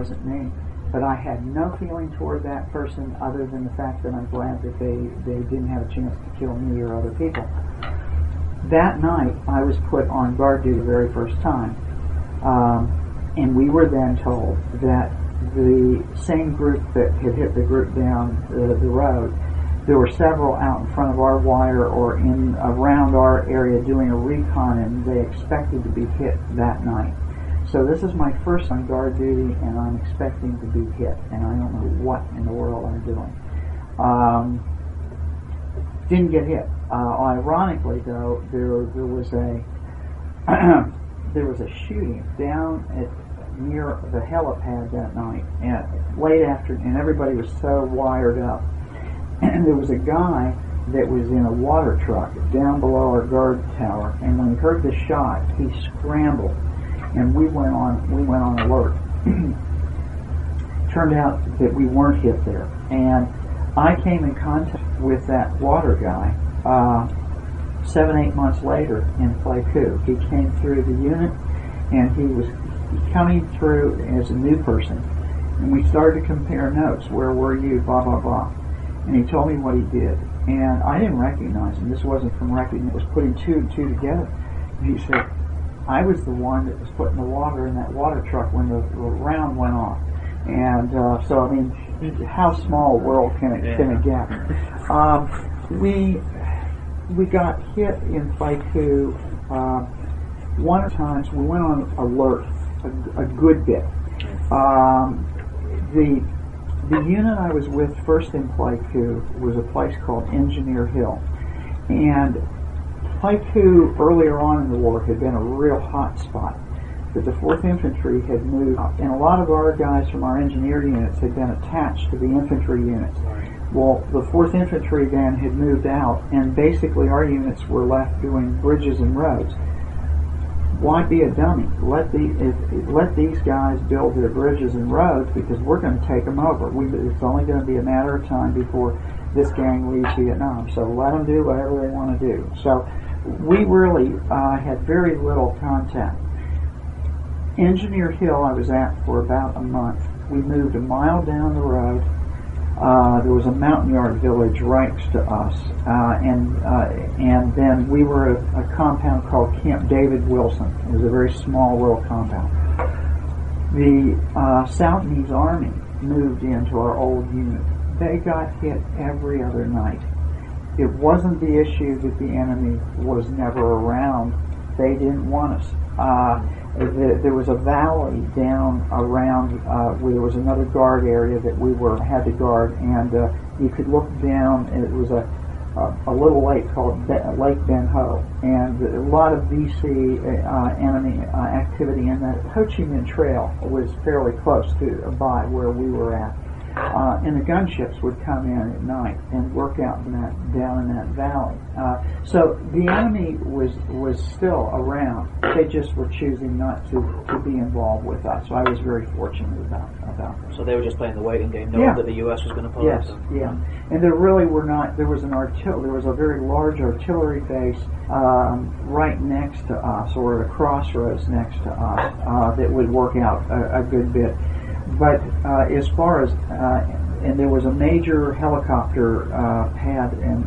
wasn't me. But I had no feeling toward that person other than the fact that I'm glad that they didn't have a chance to kill me or other people. That night, I was put on guard duty the very first time. And we were then told that the same group that had hit the group down the road, there were several out in front of our wire or in around our area doing a recon, and they expected to be hit that night. So this is my first on guard duty, and I'm expecting to be hit, and I don't know what in the world I'm doing. Didn't get hit. Ironically, though, there was a there was a shooting down near the helipad that night, late afternoon, and everybody was so wired up. And there was a guy that was in a water truck down below our guard tower, and when he heard the shot, he scrambled, and we went on alert. Turned out that we weren't hit there, and I came in contact with that water guy 7-8 months later in Pleiku. He came through the unit, and he was coming through as a new person, and we started to compare notes. Where were you? Blah blah blah. And he told me what he did, and I didn't recognize him. This wasn't from recognition; it was putting two and two together. And he said, "I was the one that was putting the water in that water truck when the round went off." And so, I mean, how small a world can it get? We got hit in Pleiku. One of the times we went on alert a good bit. The unit I was with first in Pleiku was a place called Engineer Hill. And Pleiku, earlier on in the war, had been a real hot spot. But the 4th Infantry had moved up, and a lot of our guys from our engineer units had been attached to the infantry units. Well, the 4th Infantry then had moved out, and basically our units were left doing bridges and roads. Why be a dummy? Let these guys build their bridges and roads, because we're going to take them over. It's only going to be a matter of time before this gang leaves Vietnam. So let them do whatever they want to do. So we really had very little contact. Engineer Hill I was at for about a month. We moved a mile down the road. There was a mountain yard village right next to us, and then we were at a compound called Camp David Wilson. It was a very small little compound. The South Vietnamese Army moved into our old unit. They got hit every other night. It wasn't the issue that the enemy was never around. They didn't want us. There was a valley down around where there was another guard area that we had to guard, and you could look down, and it was a little lake called Lake Ben Ho, and a lot of VC enemy activity, and the Ho Chi Minh Trail was fairly close to by where we were at. And the gunships would come in at night and work out down in that valley. So the enemy was still around. They just were choosing not to be involved with us. So I was very fortunate about that. So they were just playing the waiting game, knowing that the U.S. was going to pull out. Yes, and there really were not. There was there was a very large artillery base right next to us, or at a crossroads next to us, that would work out a good bit. But as far as, and there was a major helicopter pad in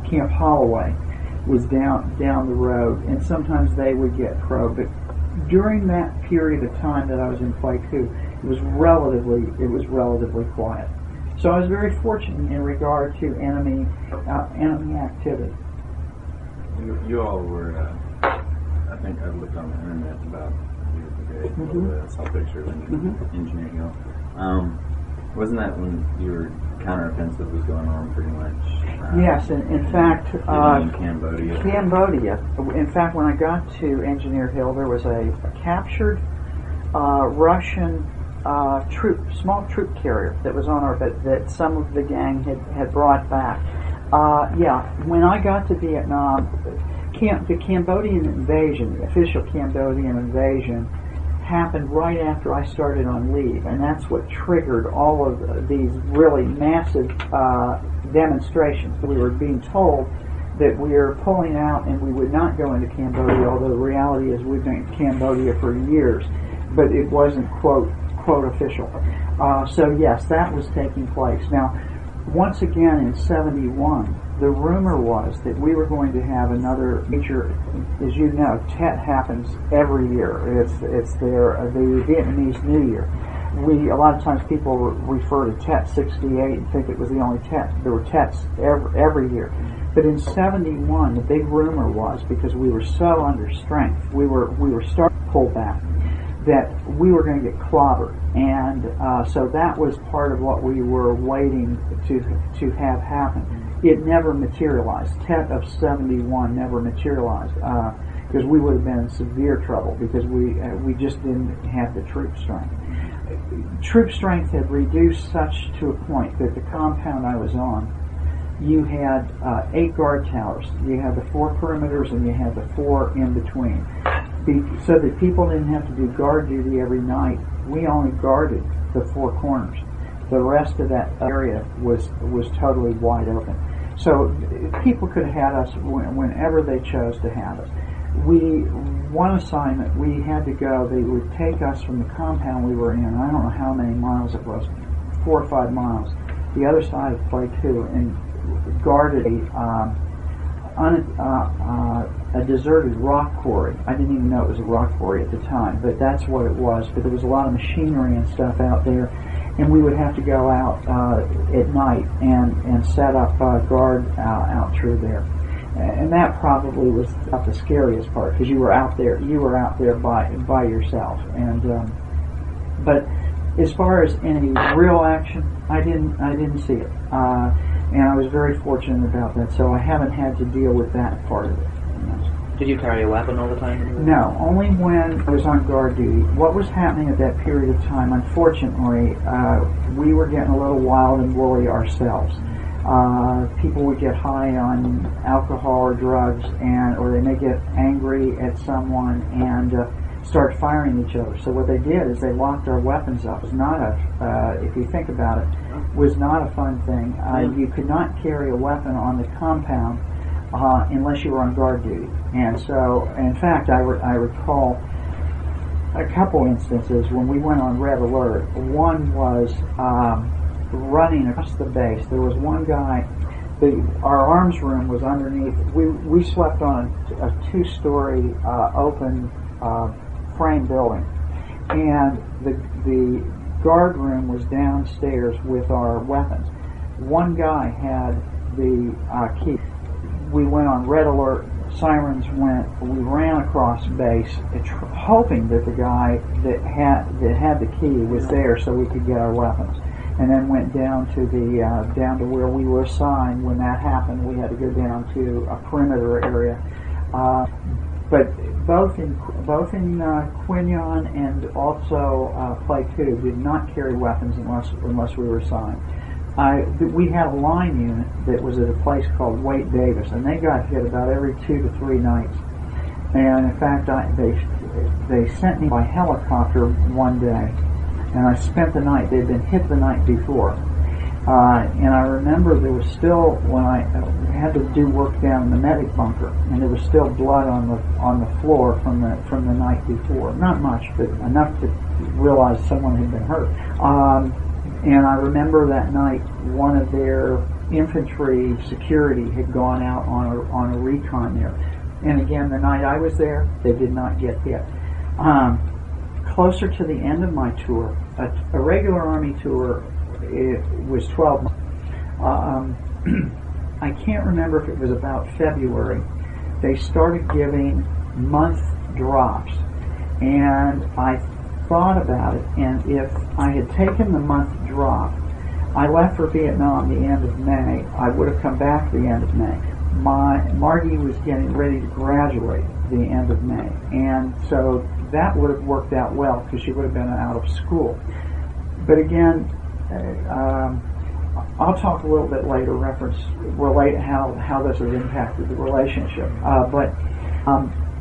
Camp Holloway, was down the road, and sometimes they would get probed. But during that period of time that I was in Pleiku, it was relatively quiet. So I was very fortunate in regard to enemy activity. You all were, I think I looked on the internet about I saw pictures of Engineer Hill. Wasn't that when your counteroffensive was going on pretty much? Yes, in fact, in Cambodia. In fact, when I got to Engineer Hill, there was a captured Russian small troop carrier that was on our that some of the gang had brought back. When I got to Vietnam, the Cambodian invasion, the official Cambodian invasion, happened right after I started on leave, and that's what triggered all of these really massive demonstrations. We were being told that we were pulling out and we would not go into Cambodia, although the reality is we've been in Cambodia for years, but it wasn't quote quote official. So yes, that was taking place. Now, once again in 71, the rumor was that we were going to have another major, as you know, Tet happens every year. It's the Vietnamese New Year. A lot of times people refer to Tet 68 and think it was the only Tet. There were Tets every year. But in 71, the big rumor was, because we were so under strength, we were starting to pull back, that we were going to get clobbered. And so that was part of what we were waiting to have happen. It never materialized. Tet of 71 never materialized because we would have been in severe trouble because we just didn't have the troop strength. Troop strength had reduced such to a point that the compound I was on, you had 8 guard towers. You had the 4 perimeters and you had the 4 in between. So that people didn't have to do guard duty every night. We only guarded the 4 corners. The rest of that area was totally wide open. So people could have had us whenever they chose to have us. One assignment, we had to go, they would take us from the compound we were in, I don't know how many miles it was, 4 or 5 miles, the other side of Play 2, and guarded a deserted rock quarry. I didn't even know it was a rock quarry at the time, but that's what it was. But there was a lot of machinery and stuff out there, and we would have to go out at night and set up guard out through there. And that probably was about the scariest part because you were out there by yourself. And but as far as any real action, I didn't see it. And I was very fortunate about that, so I haven't had to deal with that part of it. Did you carry a weapon all the time? No, only when I was on guard duty. What was happening at that period of time, unfortunately, we were getting a little wild and woolly ourselves. People would get high on alcohol or drugs, or they may get angry at someone and start firing each other. So what they did is they locked our weapons up. It was not if you think about it, was not a fun thing. You could not carry a weapon on the compound unless you were on guard duty. And so, in fact, I recall a couple instances when we went on red alert. One was running across the base. There was one guy. Our arms room was underneath. We slept on a 2-story open frame building, and the guard room was downstairs with our weapons. One guy had the key. We went on red alert. Sirens went. We ran across base, hoping that the guy that had the key was there, so we could get our weapons. And then went down to where we were assigned. When that happened, we had to go down to a perimeter area. But both in Quinyon and also Play 2 did not carry weapons unless we were assigned. We had a line unit that was at a place called Waite Davis, and they got hit about every 2 to 3 nights. And in fact, they sent me by helicopter one day, and I spent the night. They'd been hit the night before, and I remember there was still, when I had to do work down in the medic bunker, and there was still blood on the floor from the night before. Not much, but enough to realize someone had been hurt. And I remember that night one of their infantry security had gone out on a recon there. And again, the night I was there, they did not get hit. Closer to the end of my tour, a regular Army tour, it was 12 months. I can't remember if it was about February. They started giving month drops. And I thought about it, and if I had taken the month drop, I left for Vietnam the end of May, I would have come back the end of May. Margie was getting ready to graduate the end of May, and so that would have worked out well because she would have been out of school. But again, I'll talk a little bit later, relate how this has impacted the relationship.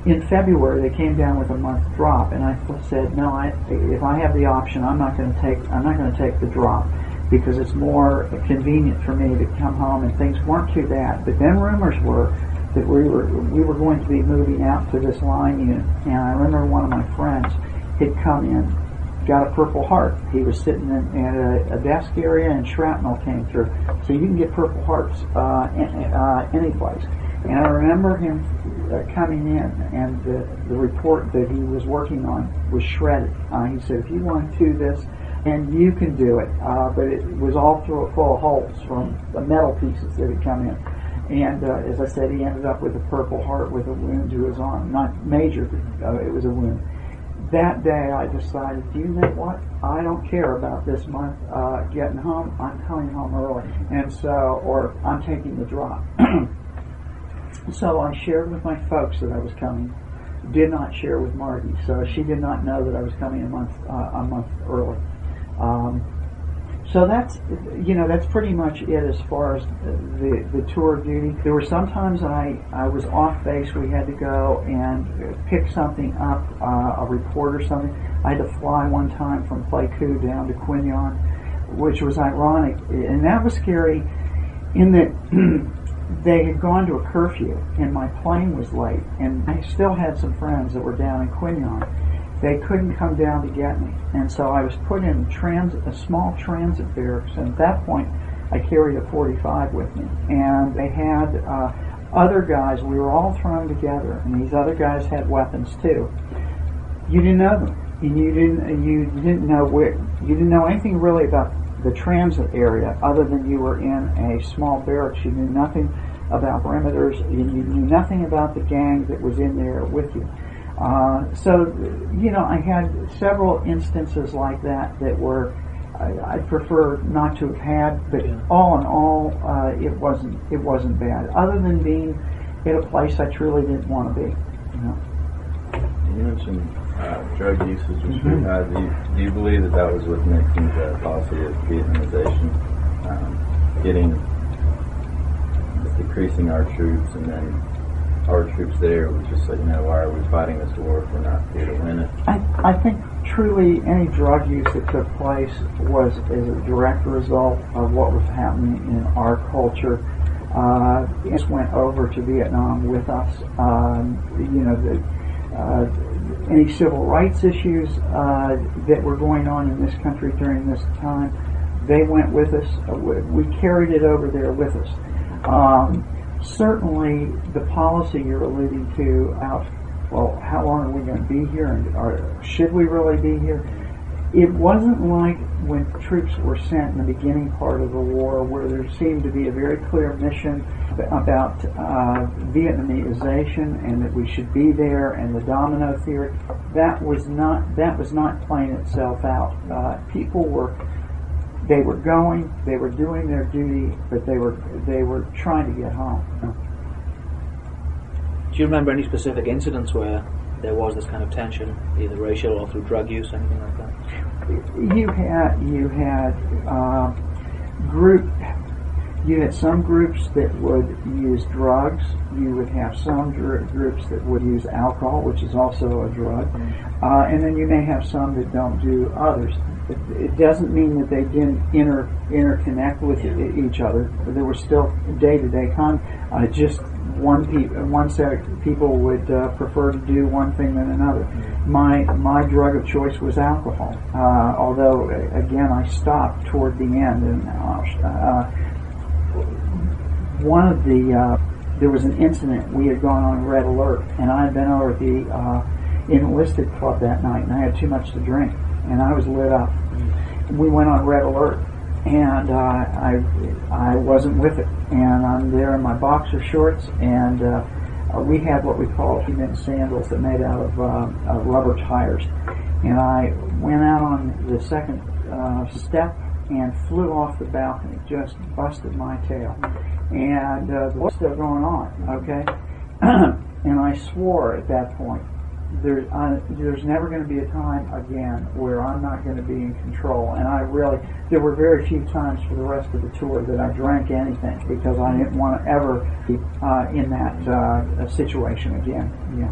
In February, they came down with a month drop, and I said, no. If I have the option, I'm not going to take the drop because it's more convenient for me to come home, and things weren't too bad. But then rumors were that we were going to be moving out to this line unit, and I remember one of my friends had come in got a Purple Heart. He was sitting in a desk area and shrapnel came through. So you can get Purple Hearts any place. And I remember him coming in, and the report that he was working on was shredded. He said, if you want to do this, and you can do it, but it was all full of holes from the metal pieces that had come in. And as I said, he ended up with a Purple Heart with a wound to his arm. Not major, but it was a wound. That day I decided, do you know what? I don't care about this month getting home. I'm coming home early. And so, or I'm taking the drop. So I shared with my folks that I was coming. Did not share with Margie. So she did not know that I was coming a month early. So that's pretty much it as far as the tour of duty. There were sometimes I was off base. We had to go and pick something up, a report or something. I had to fly one time from Pleiku down to Quinyon, which was ironic, and that was scary in that they had gone to a curfew and my plane was late, and I still had some friends that were down in Quinyon. They couldn't come down to get me, and so I was put in a small transit barracks, and at that point I carried a 45 with me, and they had other guys. We were all thrown together, and these other guys had weapons too. You didn't know them, and you didn't know anything really about the transit area other than you were in a small barracks. You knew nothing about perimeters. You knew nothing about the gang that was in there with you. I had several instances like that were I'd prefer not to have had, but all in all, it wasn't bad. Other than being in a place I truly didn't want to be. You mentioned drug usage was pretty high. Do you believe that was what Nixon's policy of Vietnamization, decreasing our troops, and then our troops there was just like, why are we fighting this war if we're not here to win it? I think truly any drug use that took place was as a direct result of what was happening in our culture. Just went over to Vietnam with us. Any civil rights issues that were going on in this country during this time, they went with us. We carried it over there with us. Certainly, the policy you're alluding to about, how long are we going to be here, and should we really be here? It wasn't like when troops were sent in the beginning part of the war, where there seemed to be a very clear mission about Vietnamization and that we should be there, and the domino theory. That was not playing itself out. People were going, they were doing their duty, but they were trying to get home. Do you remember any specific incidents where there was this kind of tension, either racial or through drug use, anything like that? You had some groups that would use drugs. You would have some groups that would use alcohol, which is also a drug, and then you may have some that don't do others. It doesn't mean that they didn't interconnect with each other. There was still day-to-day contact. Just one set of people would prefer to do one thing than another. My drug of choice was alcohol. Although again, I stopped toward the end, and there was an incident. We had gone on red alert, and I had been over at the enlisted club that night, and I had too much to drink, and I was lit up. We went on red alert, and I wasn't with it, and I'm there in my boxer shorts, and we had what we call cement sandals that made out of rubber tires, and I went out on the second step and flew off the balcony, just busted my tail, and the war's still going on, okay? And I swore at that point, there's never going to be a time again where I'm not going to be in control. And there were very few times for the rest of the tour that I drank anything, because I didn't want to ever be in that situation again. Yeah.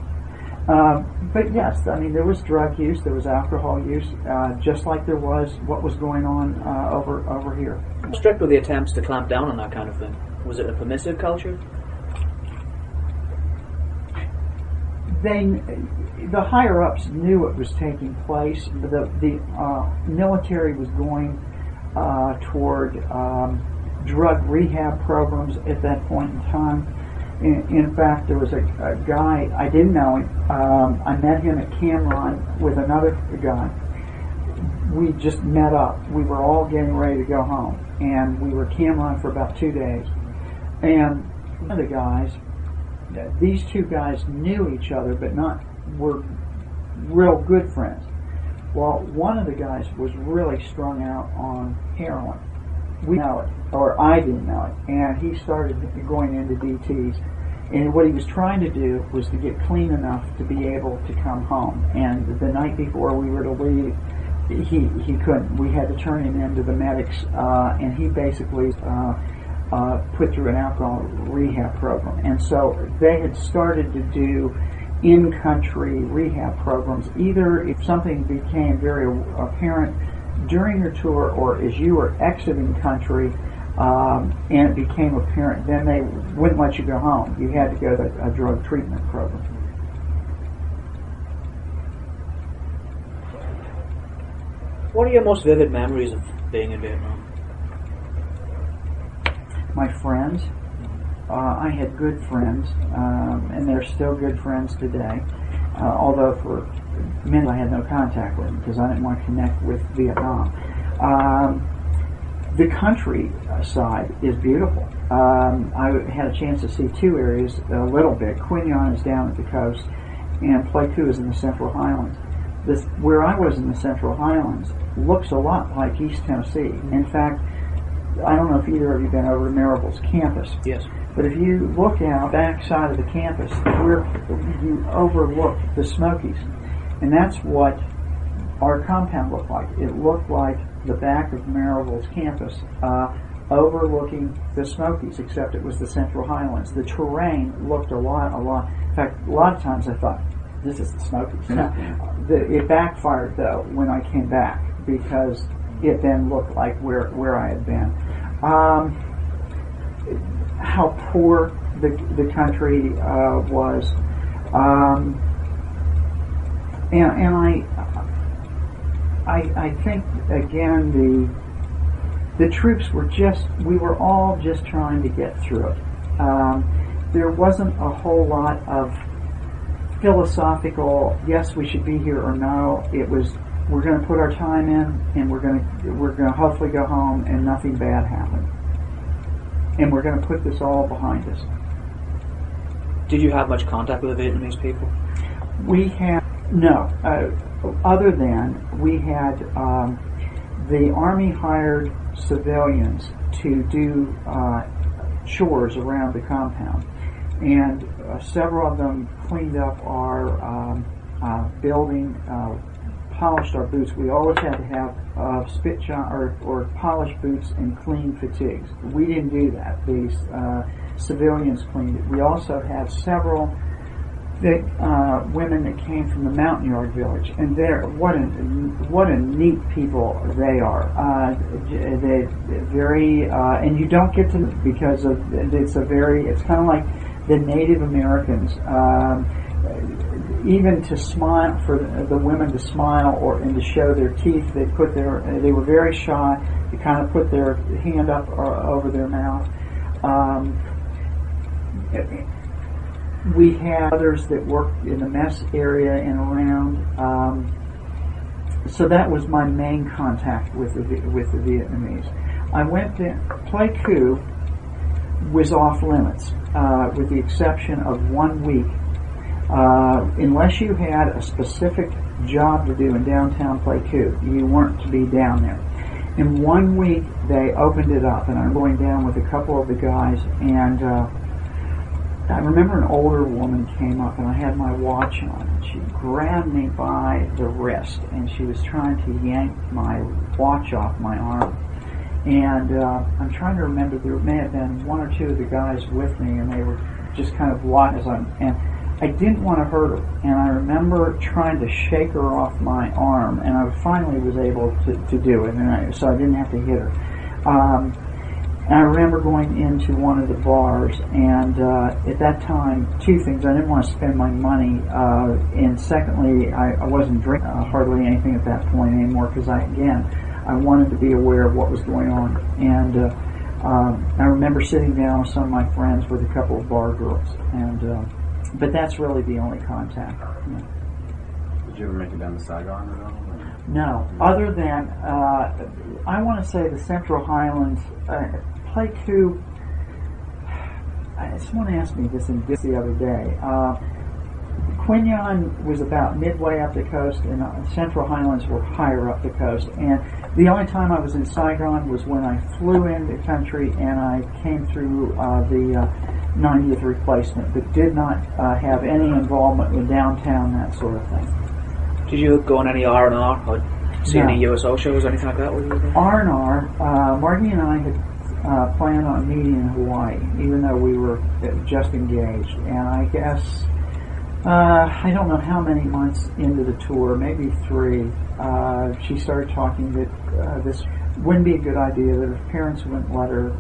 But yes, there was drug use, there was alcohol use, just like there was what was going on over here. Strict were the attempts to clamp down on that kind of thing? Was it a permissive culture? the higher ups knew it was taking place. The military was going toward drug rehab programs at that point in time. In fact, there was a guy, I didn't know him. I met him at Cameron with another guy. We just met up. We were all getting ready to go home, and we were at Cameron for about 2 days. And one of the guys, these two guys knew each other, but were real good friends. Well, one of the guys was really strung out on heroin. We know it, or I didn't know it, and he started going into DTs. And what he was trying to do was to get clean enough to be able to come home. And the night before we were to leave, he couldn't. We had to turn him into the medics, and he basically put through an alcohol rehab program. And so they had started to do in-country rehab programs, either if something became very apparent during your tour or as you were exiting country, and it became apparent, then they wouldn't let you go home. You had to go to a drug treatment program. What are your most vivid memories of being in Vietnam? My friends. I had good friends, and they're still good friends today. Although for many I had no contact with them because I didn't want to connect with Vietnam. The countryside is beautiful. I had a chance to see two areas a little bit. Quin Yon is down at the coast, and Pleiku is in the Central Highlands. Where I was in the Central Highlands looks a lot like East Tennessee. In fact, I don't know if either of you have been over to Maribel's campus. Yes. But if you look out back side of the campus, where you overlook the Smokies, and that's what our compound looked like. It looked like the back of Maribel's campus, overlooking the Smokies, except it was the Central Highlands. The terrain looked a lot. In fact, a lot of times I thought, this is the Smokies. It backfired, though, when I came back, because it then looked like where I had been. How poor the country was, and I think again the troops were we were all just trying to get through it. There wasn't a whole lot of philosophical, yes, we should be here, or no. It was, we're going to put our time in, and we're going to hopefully go home and nothing bad happen. And we're going to put this all behind us. Did you have much contact with the Vietnamese people? We had, no. Other than we had the Army hired civilians to do chores around the compound. And several of them cleaned up our building, polished our boots. We always had to have spit shine or polished boots and clean fatigues. We didn't do that. These civilians cleaned it. We also had several women that came from the Mountain Yard Village, and what a neat people they are. They very and you don't get to, because of it's kind of like the Native Americans. Even to smile, for the women to smile and to show their teeth, they were very shy. They kind of put their hand up over their mouth. We had others that worked in the mess area and around. So that was my main contact with the Vietnamese. I went to Pleiku was off limits, with the exception of 1 week. Unless you had a specific job to do in downtown Pleiku, you weren't to be down there. In 1 week, they opened it up, and I'm going down with a couple of the guys, and I remember an older woman came up, and I had my watch on, and she grabbed me by the wrist, and she was trying to yank my watch off my arm. And I'm trying to remember, there may have been one or two of the guys with me, and they were just kind of watching, and I didn't want to hurt her, and I remember trying to shake her off my arm, and I finally was able to do it, so I didn't have to hit her. And I remember going into one of the bars, and at that time, two things. I didn't want to spend my money, and secondly, I wasn't drinking hardly anything at that point anymore, because I wanted to be aware of what was going on. And I remember sitting down with some of my friends with a couple of bar girls, and but that's really the only contact. Yeah. Did you ever make it down to Saigon at all? No, other than I want to say the Central Highlands. Pleiku. Someone asked me this the other day. Quin Yon was about midway up the coast, and Central Highlands were higher up the coast. And the only time I was in Saigon was when I flew into the country, and I came through the 90th replacement, but did not have any involvement with downtown, that sort of thing. Did you go on any R&R or see any USO shows or anything like that? R&R, Marty and I had planned on meeting in Hawaii, even though we were just engaged. And I guess, I don't know how many months into the tour, maybe 3, she started talking that this wouldn't be a good idea, that her parents wouldn't let her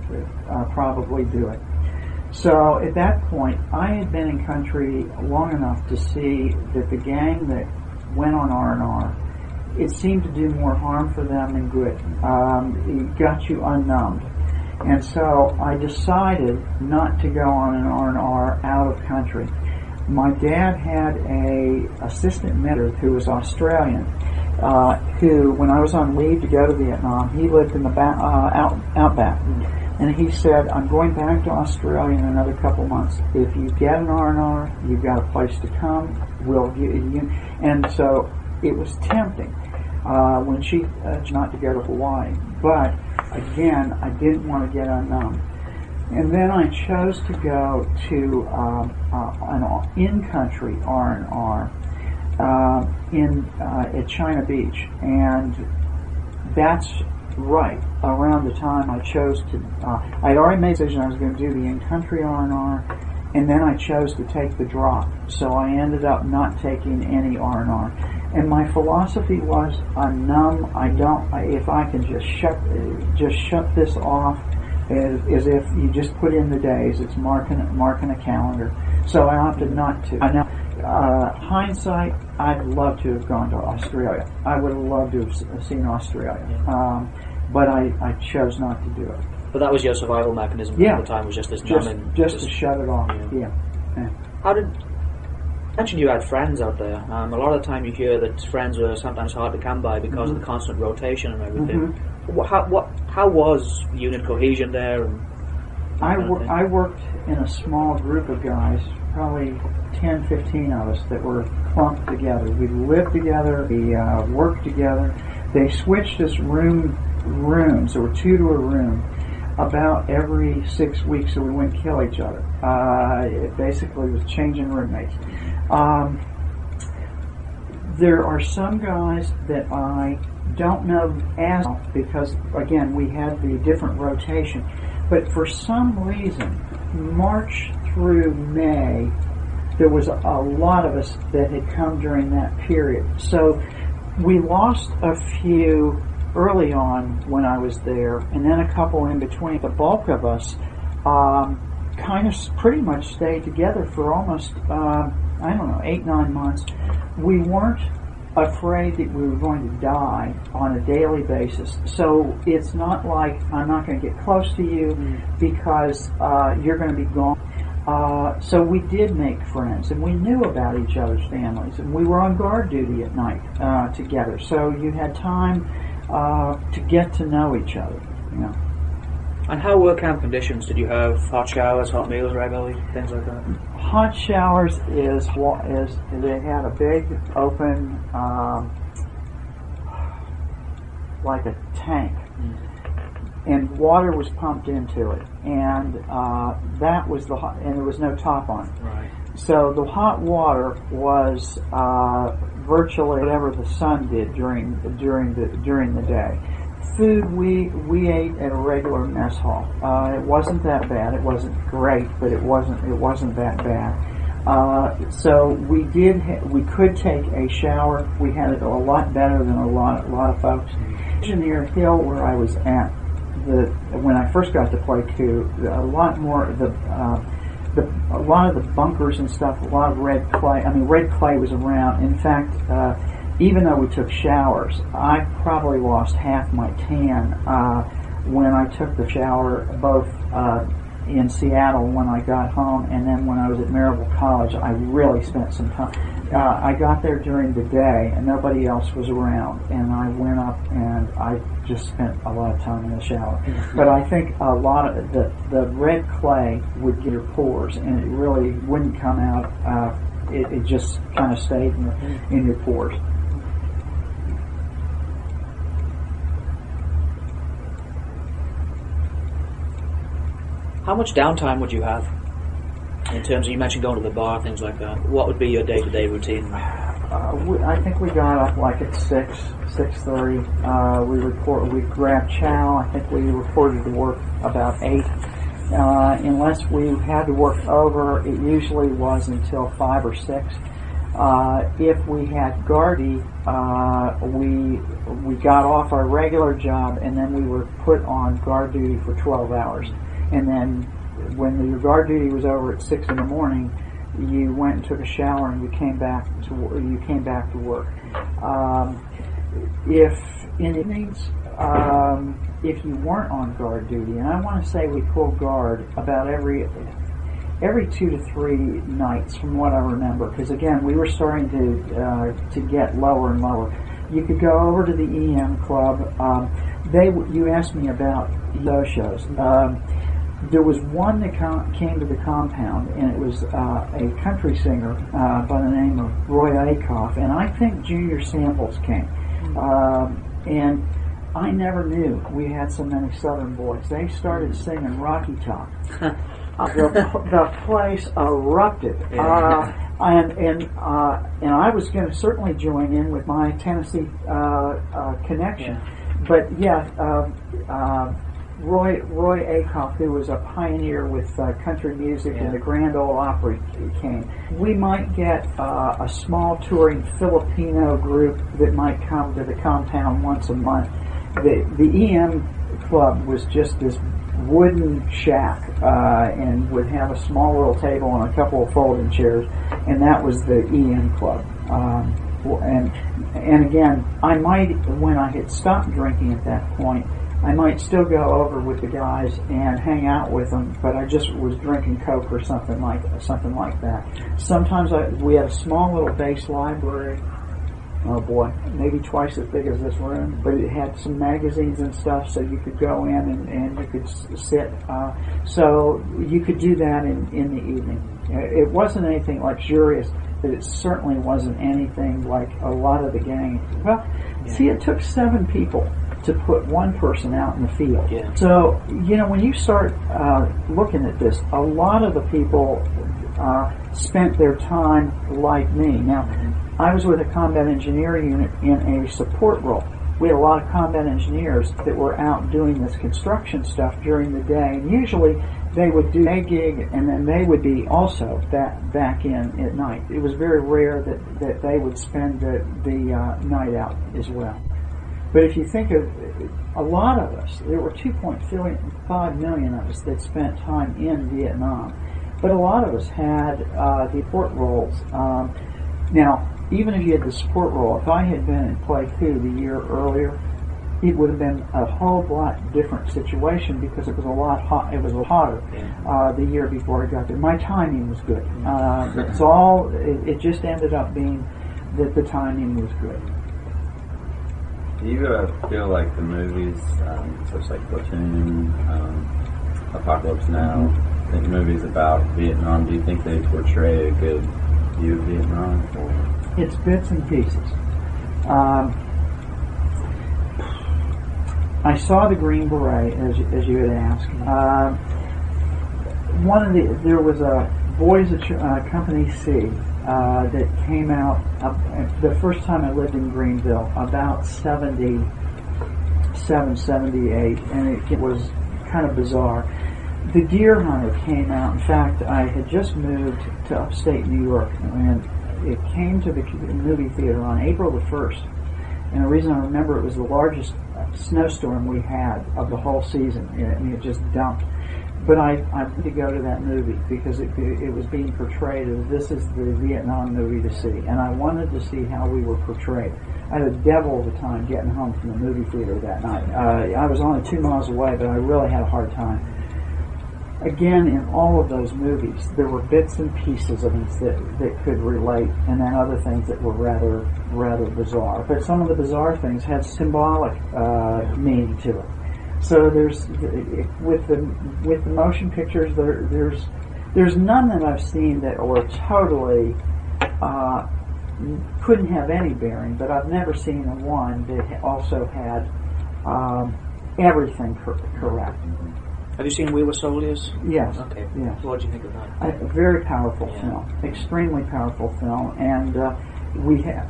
probably do it. So at that point, I had been in country long enough to see that the gang that went on R&R, it seemed to do more harm for them than good. It got you unnumbed. And so I decided not to go on an R&R out of country. My dad had a assistant mentor who was Australian, who, when I was on leave to go to Vietnam, he lived in the outback. And he said, I'm going back to Australia in another couple months. If you get an R&R, you've got a place to come. We'll give you. And so it was tempting when she not to go to Hawaii. But again, I didn't want to get unnumbed. And then I chose to go to an in-country R&R at China Beach. And that's right around the time I chose to, I'd already made the decision I was going to do the in-country R&R, and then I chose to take the drop. So I ended up not taking any R&R. And my philosophy was, I'm numb. If I can just shut this off, as if you just put in the days, it's marking a calendar. So I opted not to. I know, hindsight, I'd love to have gone to Australia. I would have loved to have seen Australia. Yeah. But I chose not to do it. But that was your survival mechanism at the time, was just this numbing. Just to shut it off, yeah. How did... You mentioned you had friends out there. A lot of the time you hear that friends are sometimes hard to come by because of the constant rotation and everything. How was unit cohesion there? And I worked in a small group of guys, probably 10, 15 of us, that were clumped together. We lived together, we worked together. They switched us rooms, there were 2 to a room, about every 6 weeks, so we wouldn't kill each other. It basically was changing roommates. There are some guys that I don't know as well because, again, we had the different rotation. But for some reason, March through May, there was a lot of us that had come during that period. So we lost a few early on when I was there, and then a couple in between. The bulk of us kind of pretty much stayed together for almost, 8, 9 months. We weren't afraid that we were going to die on a daily basis. So it's not like I'm not going to get close to you because you're going to be gone. So we did make friends, and we knew about each other's families, and we were on guard duty at night together. So you had time to get to know each other. And how were camp conditions? Did you have hot showers, hot meals regularly, things like that? Hot showers is they had a big open, like a tank, and water was pumped into it, and that was and there was no top on it. Right. So the hot water was virtually whatever the sun did during the day. Food we ate at a regular mess hall. It wasn't that bad. It wasn't great, but it wasn't that bad. So we could take a shower. We had it a lot better than a lot of folks. Engineer Hill, where I was at, when I first got to Play 2, a lot more a lot of the bunkers and stuff, a lot of red clay. I mean, red clay was around. In fact, even though we took showers, I probably lost half my tan when I took the shower, both in Seattle when I got home, and then when I was at Maryville College. I really spent some time. I got there during the day, and nobody else was around, and I went up and I just spent a lot of time in the shower. But I think a lot of the red clay would get your pores, and it really wouldn't come out. It just kind of stayed in your pores. How much downtime would you have? In terms of, you mentioned going to the bar, things like that. What would be your day-to-day routine? I think we got up like at 6:30. We grabbed chow. I think we reported to work about 8. Unless we had to work over, it usually was until 5 or 6. If we had Gardy, we got off our regular job, and then we were put on guard duty for 12 hours. And then when your guard duty was over at 6 in the morning, you went and took a shower and you came back to work. If in the evenings, if you weren't on guard duty, and I want to say we pulled guard about every 2 to 3 nights, from what I remember, because again we were starting to get lower and lower. You could go over to the EM club. You asked me about those shows. There was one that came to the compound, and it was a country singer by the name of Roy Acuff, and I think Junior Samples came. And I never knew we had so many Southern boys. They started singing Rocky Top. The place erupted. And I was going to certainly join in with my Tennessee connection. But yeah, Roy Acuff, who was a pioneer with country music and the Grand Ole Opry, came. We might get a small touring Filipino group that might come to the compound once a month. The EM club was just this wooden shack and would have a small little table and a couple of folding chairs, and that was the EM club. And again, I might, when I had stopped drinking at that point, I might still go over with the guys and hang out with them, but I just was drinking Coke or something like that. Sometimes we had a small little base library. Oh boy, maybe twice as big as this room, but it had some magazines and stuff, so you could go in and you could sit. So you could do that in the evening. It wasn't anything luxurious, but it certainly wasn't anything like a lot of the gang. Well, see, it took 7 people to put one person out in the field. Yeah. So, when you start looking at this, a lot of the people spent their time like me. Now, I was with a combat engineer unit in a support role. We had a lot of combat engineers that were out doing this construction stuff during the day, and usually they would do a gig and then they would be also back in at night. It was very rare that they would spend the night out as well. But if you think of a lot of us, there were 2.5 million of us that spent time in Vietnam. But a lot of us had the support roles. Now, even if you had the support role, if I had been in Play 2 the year earlier, it would have been a whole lot different situation because it was a lot hot. It was hotter the year before I got there. My timing was good. It just ended up being that the timing was good. Do you feel like the movies, such like Platoon, Apocalypse Now, the movies about Vietnam, do you think they portray a good view of Vietnam? Or? It's bits and pieces. I saw the Green Beret, as you had asked. There was a Boys of Company C that came out the first time I lived in Greenville, about 77, 78, and it was kind of bizarre. The Deer Hunter came out. In fact, I had just moved to upstate New York, and it came to the movie theater on April the 1st. And the reason I remember it was the largest snowstorm we had of the whole season. I mean, it just dumped. But I wanted to go to that movie because it was being portrayed as this is the Vietnam movie to see. And I wanted to see how we were portrayed. I had a devil of a time getting home from the movie theater that night. I was only 2 miles away, but I really had a hard time. Again, in all of those movies, there were bits and pieces of it that could relate, and then other things that were rather bizarre. But some of the bizarre things had symbolic meaning to it. So there's with the motion pictures, there's none that I've seen that were totally couldn't have any bearing. But I've never seen one that also had everything correct. Have you seen We Were Soldiers? Yes. Okay. Yes. What do you think of that? A very powerful film, extremely powerful film, and we had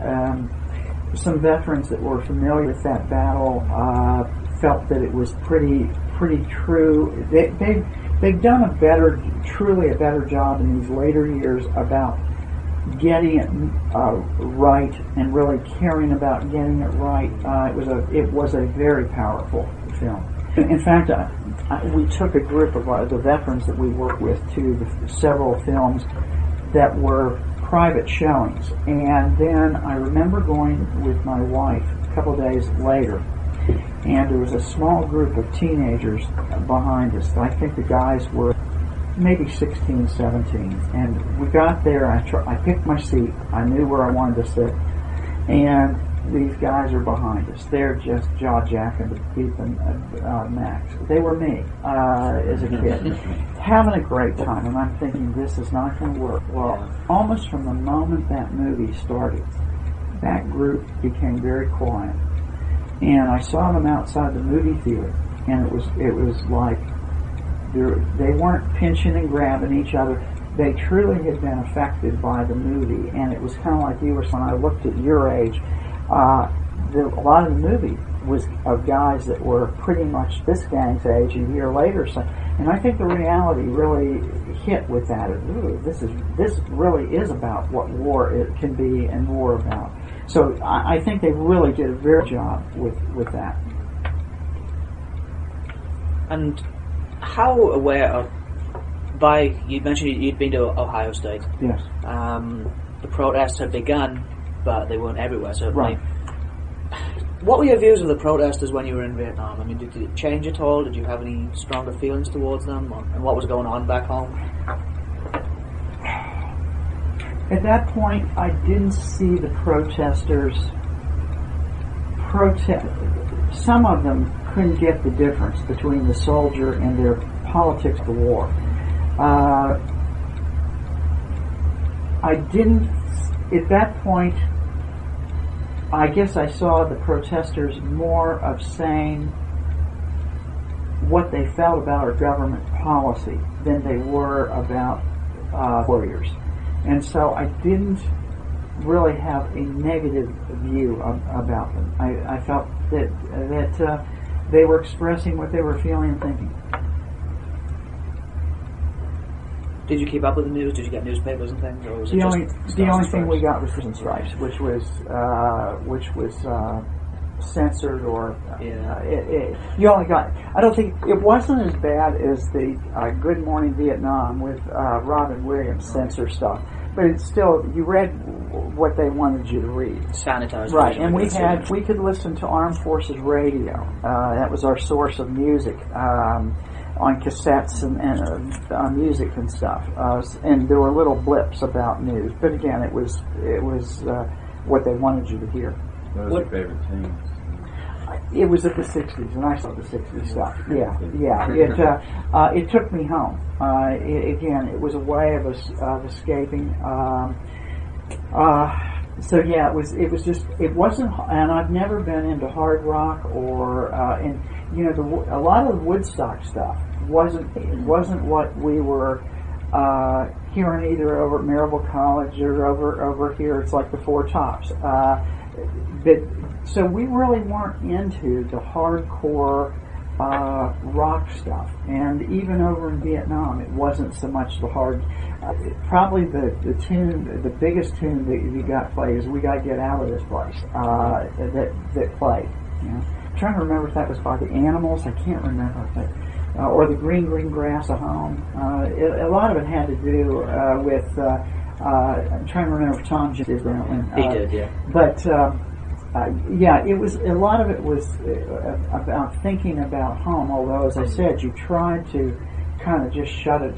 some veterans that were familiar with that battle felt that it was pretty true. They've done truly a better job in these later years about getting it right and really caring about getting it right. It was a very powerful film. In fact, we took a group of the veterans that we work with to several films that were private showings. And then I remember going with my wife a couple of days later, and there was a small group of teenagers behind us. I think the guys were maybe 16, 17. And we got there, I picked my seat, I knew where I wanted to sit, and these guys are behind us. They're just jaw-jacking to beat them max. They were me as a kid, having a great time, and I'm thinking, this is not going to work. Well, almost from the moment that movie started, that group became very quiet. And I saw them outside the movie theater, and it was like they weren't pinching and grabbing each other. They truly had been affected by the movie, and it was kind of like you were saying. I looked at your age. A lot of the movie was of guys that were pretty much this gang's age a year later. So, and I think the reality really hit with that. This really is about what war it can be and war about. So I think they really did a very good job with that. And how aware you mentioned you'd been to Ohio State. Yes. The protests had begun, but they weren't everywhere, certainly. Right. What were your views of the protesters when you were in Vietnam? I mean, did it change at all? Did you have any stronger feelings towards them? And what was going on back home? At that point, I didn't see the protesters Some of them couldn't get the difference between the soldier and their politics of the war. I didn't, at that point, I guess I saw the protesters more of saying what they felt about our government policy than they were about warriors. And so I didn't really have a negative view about them. I felt that they were expressing what they were feeling and thinking. Did you keep up with the news? Did you get newspapers and things, or was it the only thing we got was Stars and Stripes, which was censored, or you only got. I don't think it wasn't as bad as the Good Morning Vietnam with Robin Williams censor stuff, but it's still, you read what they wanted you to read. Sanitized. Right, and we could listen to Armed Forces Radio. That was our source of music. On cassettes and music and stuff, and there were little blips about news. But again, it was what they wanted you to hear. What was your favorite thing? It was at the '60s, and I saw the '60s stuff. Yeah. It took me home. It was a way of escaping. So yeah, it was just, it wasn't, and I've never been into hard rock or and you know, a lot of the Woodstock stuff wasn't what we were hearing either over at Maryville College or over here. It's like the Four Tops. So we really weren't into the hardcore rock stuff. And even over in Vietnam, it wasn't so much the hard. Probably the biggest tune that you got played is "We Got to Get Out of This Place." That played. You know, I'm trying to remember if that was by the Animals. I can't remember, but or the Green Grass of Home. A lot of it had to do with. I'm trying to remember if Tom just did that one. He did, yeah. But yeah, it was a lot of it was about thinking about home. Although, as I said, you tried to kind of just shut it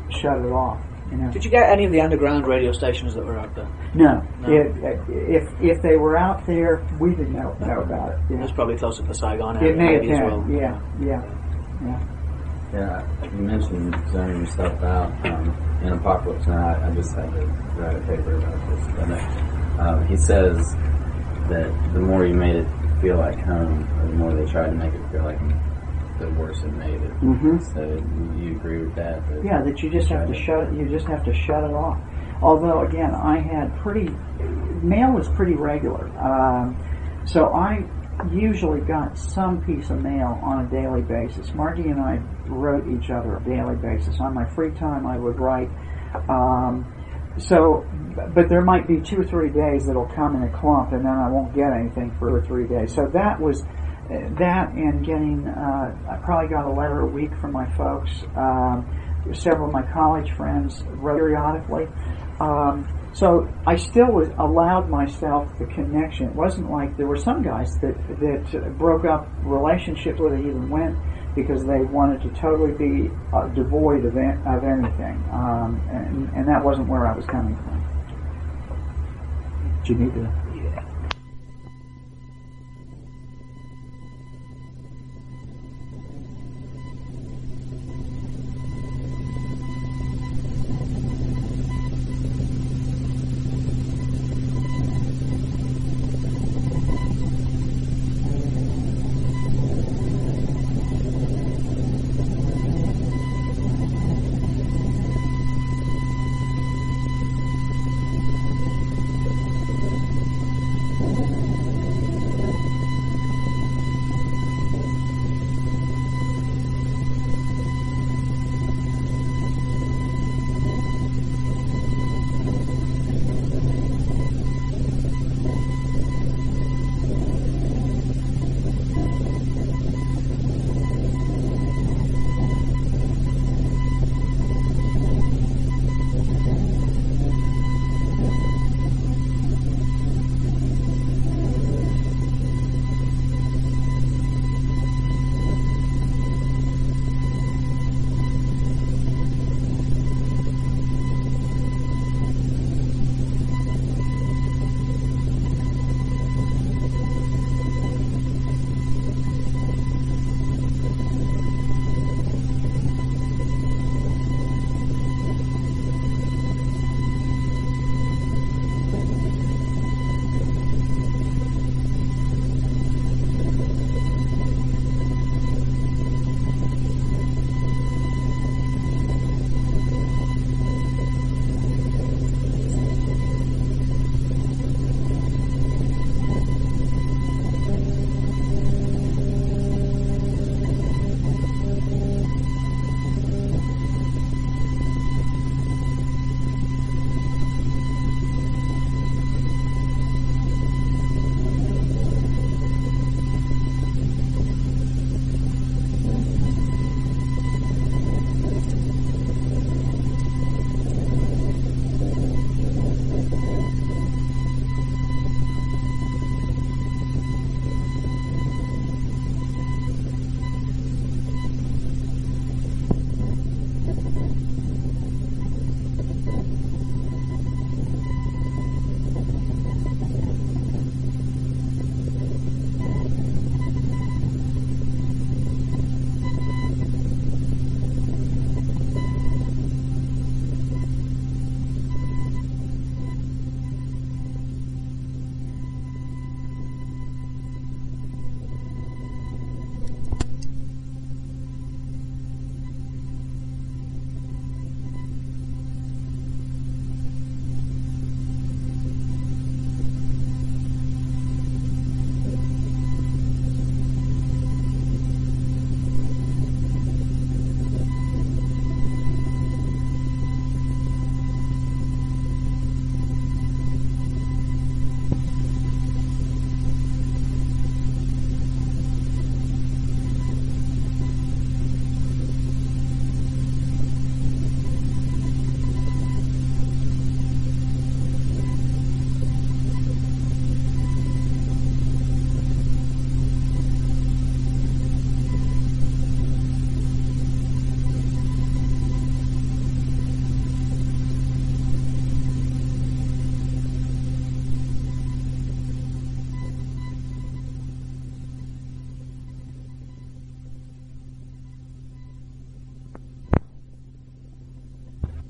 off. You know? Did you get any of the underground radio stations that were out there? No. If they were out there, we didn't know about it. Yeah. It was probably closer to Saigon It may have as been. well. Yeah. Yeah, you mentioned zoning yourself out in Apocalypse Now. I just had to write a paper about this. But, he says that the more you made it feel like home, or the more they tried to make it feel like home, the worse it made it. Mm-hmm. So you agree with that? Yeah, that you just have to shut it. You just have to shut it off. Although again, I had mail was pretty regular, so I usually got some piece of mail on a daily basis. Margie and I wrote each other on a daily basis. On my free time, I would write. But there might be 2 or 3 days that'll come in a clump, and then I won't get anything for 2 or 3 days. So that was that, and getting. I probably got a letter a week from my folks. Several of my college friends wrote periodically. So I still allowed myself the connection. It wasn't like there were some guys that broke up relationships where they even went because they wanted to totally be devoid of anything, and that wasn't where I was coming from. Do you need to?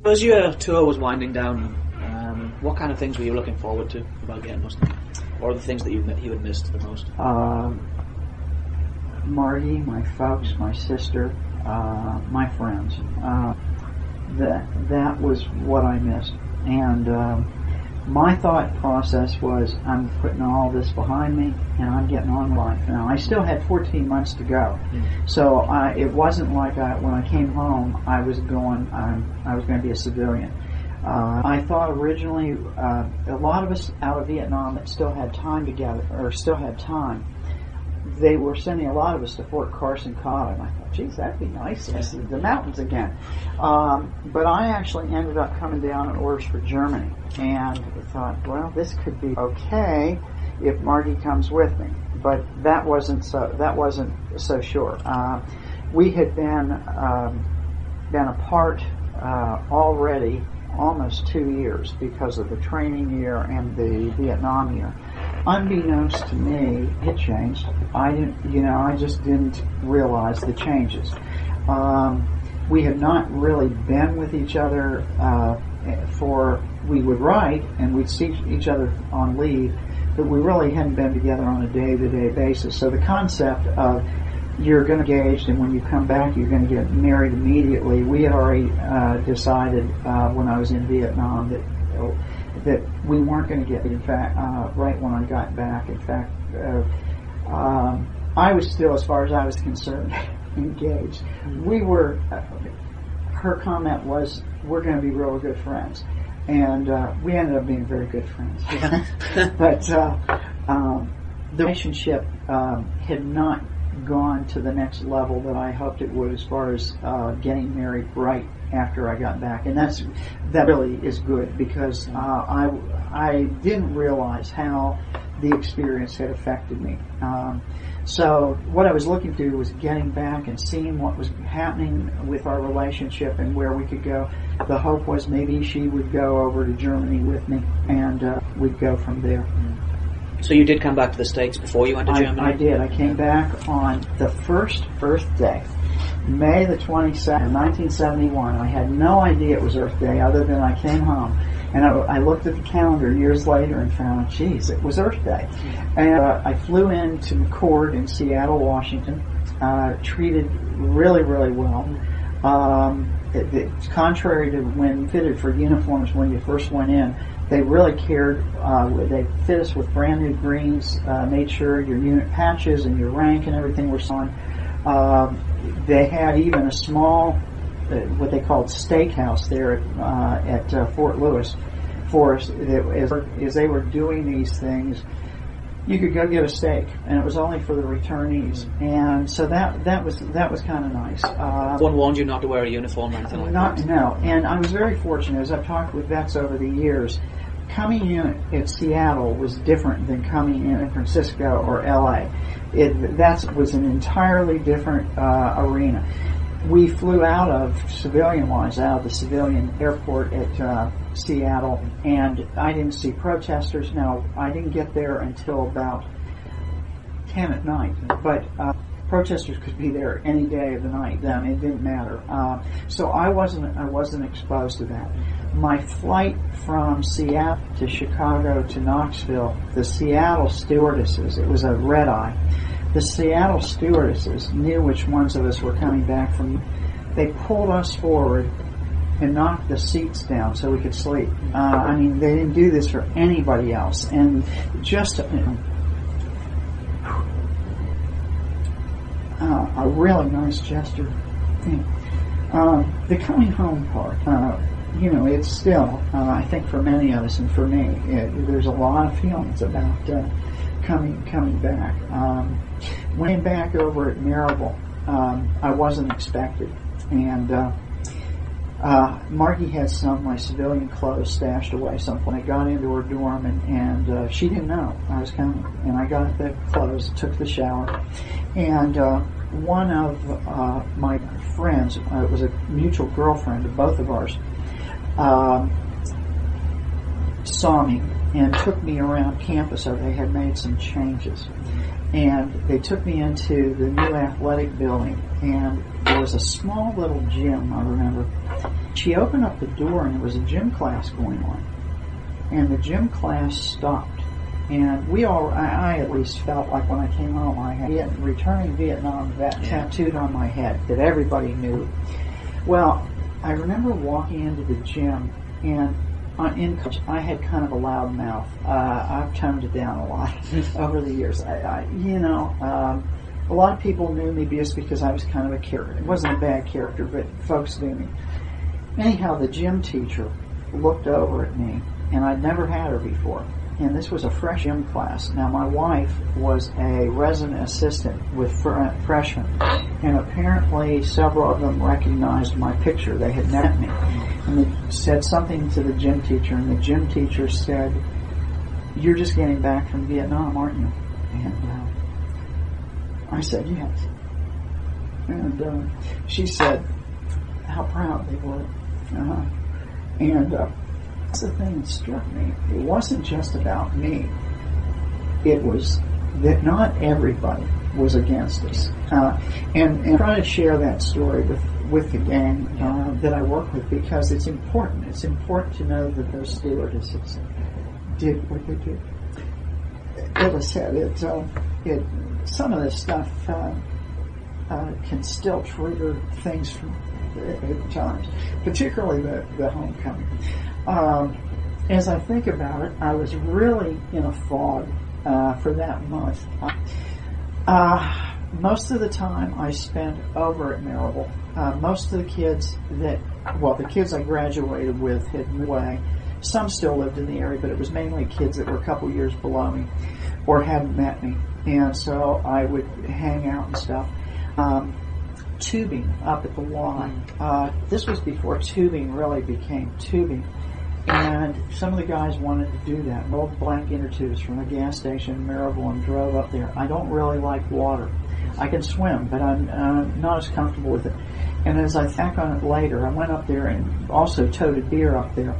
As your tour was winding down, what kind of things were you looking forward to about getting Mustang? Or the things that you had missed the most? Marty, my folks, my sister, my friends. That was what I missed. And my thought process was, I'm putting all this behind me, and I'm getting on life now. I still had 14 months to go, so it wasn't like when I came home, I was going to be a civilian. I thought originally, a lot of us out of Vietnam that still had time together, or still had time, they were sending a lot of us to Fort Carson, Colorado, and I thought, geez, that'd be nice to see the mountains again. But I actually ended up coming down in orders for Germany, and I thought, well, this could be okay if Marty comes with me. But that wasn't so sure. We had been apart already almost 2 years because of the training year and the Vietnam year. Unbeknownst to me, it changed. I just didn't realize the changes. We had not really been with each other we would write and we'd see each other on leave, but we really hadn't been together on a day-to-day basis. So the concept of you're going to get engaged, and when you come back, you're going to get married immediately. We had already decided when I was in Vietnam that we weren't going to get. In fact, right when I got back, in fact, I was still, as far as I was concerned, engaged. We were. Her comment was, "We're going to be really good friends," and we ended up being very good friends. But the relationship had not gone to the next level that I hoped it would, as far as getting married right after I got back, and that really is good, because I didn't realize how the experience had affected me. So what I was looking to was getting back and seeing what was happening with our relationship and where we could go. The hope was maybe she would go over to Germany with me, and we'd go from there. So you did come back to the States before you went to Germany? I did. I came back on the first Earth Day, May the 22nd, 1971. I had no idea it was Earth Day other than I came home. And I looked at the calendar years later and found, geez, it was Earth Day. And I flew into McCord in Seattle, Washington, treated really, really well. It's contrary to when fitted for uniforms when you first went in. They really cared. They fit us with brand new greens, made sure your unit patches and your rank and everything were on. They had even a small, what they called steakhouse there at Fort Lewis for us. As they were doing these things, you could go get a steak, and it was only for the returnees. And so that was kind of nice. One warned you not to wear a uniform or anything like that? No, and I was very fortunate, as I've talked with vets over the years. Coming in at Seattle was different than coming in at Francisco or LA. That was an entirely different arena. We flew out of the civilian airport at Seattle, and I didn't see protesters. No, I didn't get there until about 10 at night, but protesters could be there any day of the night then. It didn't matter. So I wasn't exposed to that. My flight from Seattle to Chicago to Knoxville, the Seattle stewardesses, it was a red eye. The Seattle stewardesses knew which ones of us were coming back from. They pulled us forward and knocked the seats down so we could sleep. They didn't do this for anybody else. And just a really nice gesture. The coming home part, it's still, I think for many of us and for me, there's a lot of feelings about coming back. When I came back over at Maryville, I wasn't expected. And Margie had some of my civilian clothes stashed away someplace. I got into her dorm, and she didn't know I was coming. And I got the clothes, took the shower, and one of my friends, it was a mutual girlfriend of both of ours, saw me and took me around campus. So they had made some changes, and they took me into the new athletic building, and there was a small little gym, I remember, She opened up the door, and there was a gym class going on. And the gym class stopped. And I at least felt like when I came home, I had returning Vietnam vet tattooed on my head that everybody knew. Well, I remember walking into the gym, and in college, I had kind of a loud mouth. I've toned it down a lot over the years. A lot of people knew me just because I was kind of a character. It wasn't a bad character, but folks knew me. Anyhow, the gym teacher looked over at me, and I'd never had her before. And this was a fresh gym class. Now, my wife was a resident assistant with freshmen, and apparently several of them recognized my picture. They had met me. And they said something to the gym teacher, and the gym teacher said, "You're just getting back from Vietnam, aren't you?" And I said, "Yes." And she said how proud they were. And that's the thing that struck me. It wasn't just about me. It was that not everybody was against us. And I'm trying to share that story with the gang that I work with, because it's important. It's important to know that those stewardesses did what they did. As I said, some of this stuff can still trigger things from at times, particularly the homecoming. As I think about it, I was really in a fog for that month. Most of the time I spent over at Maryville. Most of the kids the kids I graduated with had moved away. Some still lived in the area, but it was mainly kids that were a couple years below me or hadn't met me. And so I would hang out and stuff. Tubing up at the Y. This was before tubing really became tubing. And some of the guys wanted to do that. Rolled blank inner tubes from a gas station in Maryville and drove up there. I don't really like water. I can swim, but I'm not as comfortable with it. And as I think on it later, I went up there and also toted beer up there.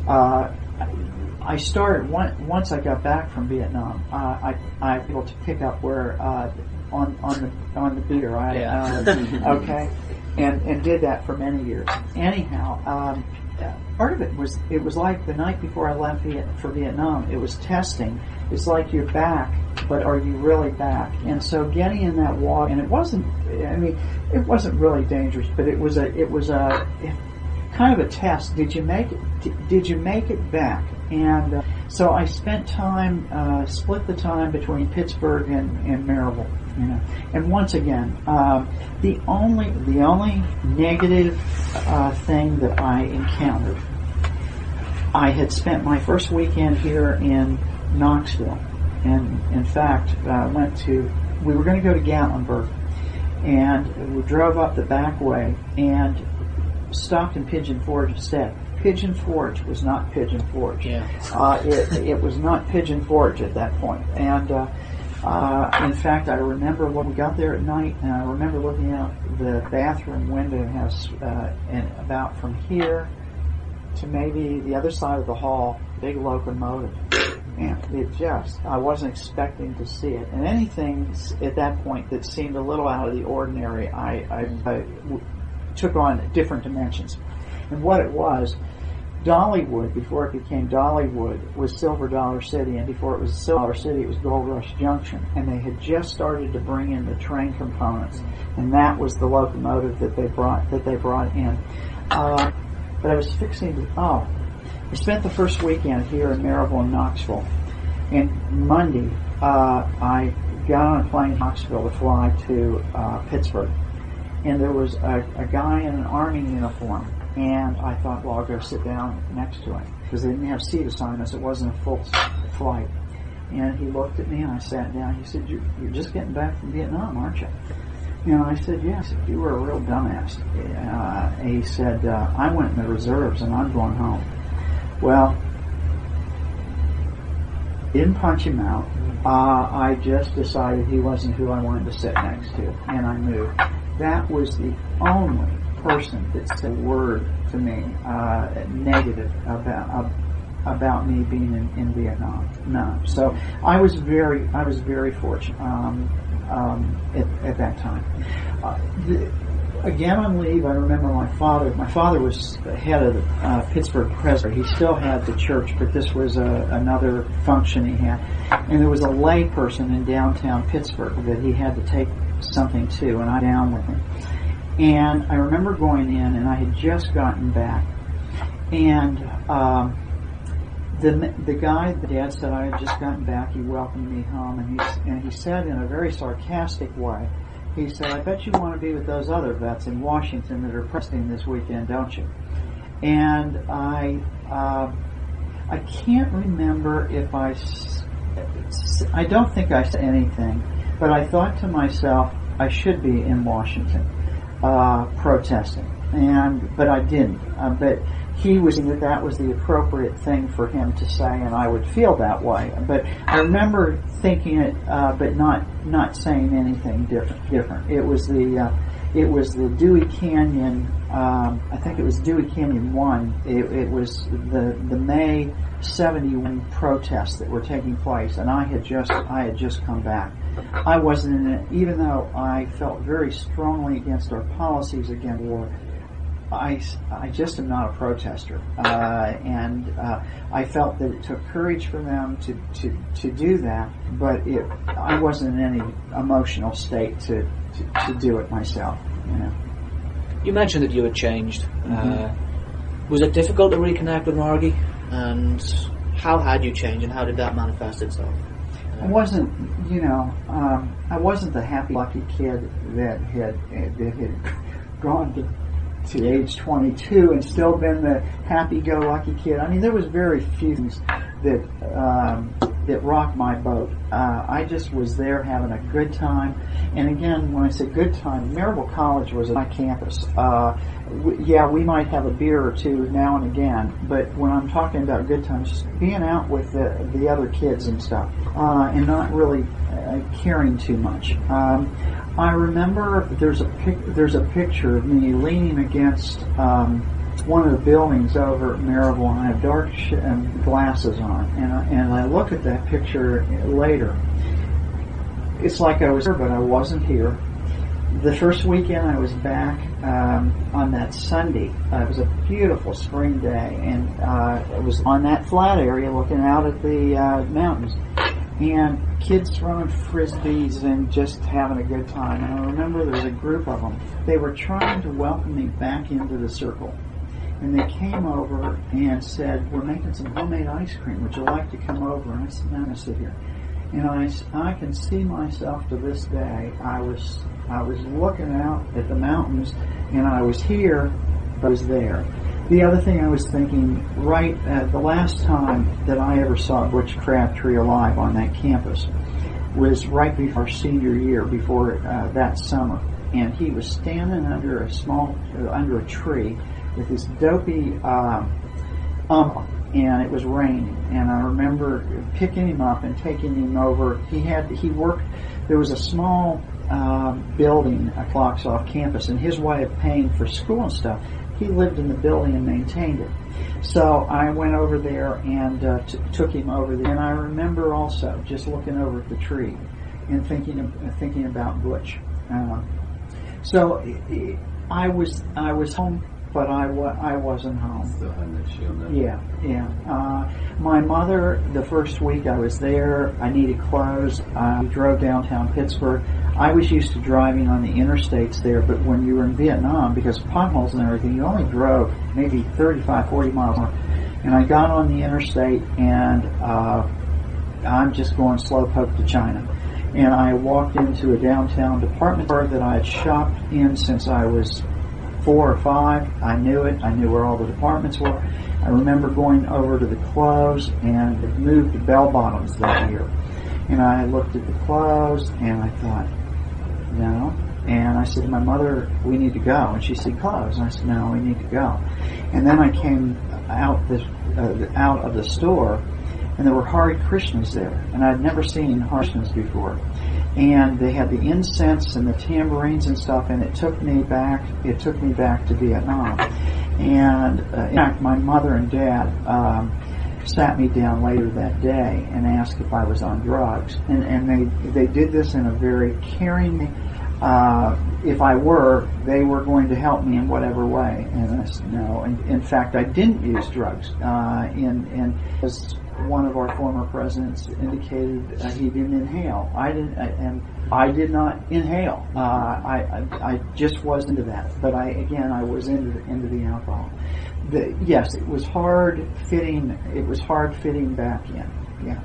I started, once I got back from Vietnam, I was able to pick up where on the beer. Okay, and did that for many years. Anyhow, part of it was like the night before I left for Vietnam. It was testing. It's like you're back, but are you really back? And so getting in that water, and it wasn't really dangerous, but it was kind of a test. Did you make it? Did you make it back? And so I spent time, split the time between Pittsburgh and Maryville. And once again, the only negative thing that I encountered, I had spent my first weekend here in Knoxville, and in fact, we were going to go to Gatlinburg, and we drove up the back way and stopped in Pigeon Forge instead. Pigeon Forge was not Pigeon Forge. Yeah. It was not Pigeon Forge at that point. And in fact, I remember when we got there at night, and I remember looking out the bathroom window has and about from here to maybe the other side of the hall, big locomotive. And I wasn't expecting to see it. And anything at that point that seemed a little out of the ordinary, I took on different dimensions. And what it was, Dollywood, before it became Dollywood, was Silver Dollar City, and before it was Silver Dollar City, it was Gold Rush Junction, and they had just started to bring in the train components, and that was the locomotive that they brought in. But I was fixing to, I spent the first weekend here in Maryville and Knoxville, and Monday, I got on a plane in Knoxville to fly to Pittsburgh, and there was a guy in an Army uniform. And I thought, well, I'll go sit down next to him, because they didn't have seat assignments. It wasn't a full flight. And he looked at me, and I sat down. He said, you're just getting back from Vietnam, aren't you? I said, yes. You were a real dumbass. He said, I went in the reserves, and I'm going home. Well, didn't punch him out. I just decided he wasn't who I wanted to sit next to, and I moved. That was the only person that said a word to me negative about me being in Vietnam. No. So I was very fortunate at that time. again on leave, I remember my father. My father was the head of the Pittsburgh Presbytery. He still had the church, but this was another function he had. And there was a lay person in downtown Pittsburgh that he had to take something to, and I down with him. And I remember going in, and I had just gotten back, and the guy, the dad said I had just gotten back. He welcomed me home, and he said in a very sarcastic way, he said, "I bet you want to be with those other vets in Washington that are pressing this weekend, don't you?" And I can't remember if I don't think I said anything, but I thought to myself, I should be in Washington protesting, but I didn't. But he was saying that was the appropriate thing for him to say, and I would feel that way. But I remember thinking it, but not saying anything different. It was the Dewey Canyon. I think it was Dewey Canyon 1. It was the May '71 protests that were taking place, and I had just come back. I wasn't in it, even though I felt very strongly against our policies against war. I just am not a protester, and I felt that it took courage for them to do that, but I wasn't in any emotional state to do it myself. You know. You mentioned that you had changed. Was it difficult to reconnect with Margie, and how had you changed, and how did that manifest itself? I wasn't the happy-lucky kid that had gone to age 22 and still been the happy-go-lucky kid. I mean, there was very few things that rocked my boat. I just was there having a good time. And again, when I say good time, Maryville College was my campus. We might have a beer or two now and again, but when I'm talking about good times, just being out with the other kids and stuff, and not really caring too much. I remember there's a picture of me leaning against one of the buildings over at Maryville, and I have dark glasses on, and I look at that picture later. It's like I was here, but I wasn't here. The first weekend I was back on that Sunday. It was a beautiful spring day, and it was on that flat area looking out at the mountains. And kids throwing frisbees and just having a good time. And I remember there was a group of them. They were trying to welcome me back into the circle. And they came over and said, "We're making some homemade ice cream. Would you like to come over?" And I said, "No, I'm going to sit here." And I can see myself to this day. I was looking out at the mountains, and I was here, but I was there. The other thing I was thinking, the last time that I ever saw Butch Crabtree alive on that campus was right before senior year, before that summer, and he was standing under a tree with this dopey umbrella, and it was raining. And I remember picking him up and taking him over. There was a small building a blocks off campus, and his way of paying for school and stuff, he lived in the building and maintained it. So I went over there and took him over there. And I remember also just looking over at the tree and thinking about Butch. So I was home, but I wasn't home. Still having that shield up. Yeah. My mother, the first week I was there, I needed clothes. We drove downtown Pittsburgh. I was used to driving on the interstates there, but when you were in Vietnam, because of potholes and everything, you only drove maybe 35, 40 miles an hour. And I got on the interstate, and I'm just going slowpoke to China. And I walked into a downtown department store that I had shopped in since I was 4 or 5. I knew it. I knew where all the departments were. I remember going over to the clothes, and it moved to bell bottoms that year. And I looked at the clothes, and I thought, no. And I said to my mother, "We need to go." And she said, "Clothes." And I said, "No, we need to go." And then I came out of the store, and there were Hare Krishnas there, and I'd never seen Hare Krishnas before. And they had the incense and the tambourines and stuff, and it took me back to Vietnam. And in fact, my mother and dad sat me down later that day and asked if I was on drugs. And they did this in a very caring, if I were, they were going to help me in whatever way. And I said, no. And in fact, I didn't use drugs. As one of our former presidents indicated, he didn't inhale. I did not inhale. I just wasn't into that. But I was into the alcohol. Yes, it was hard fitting. It was hard fitting back in. Yeah.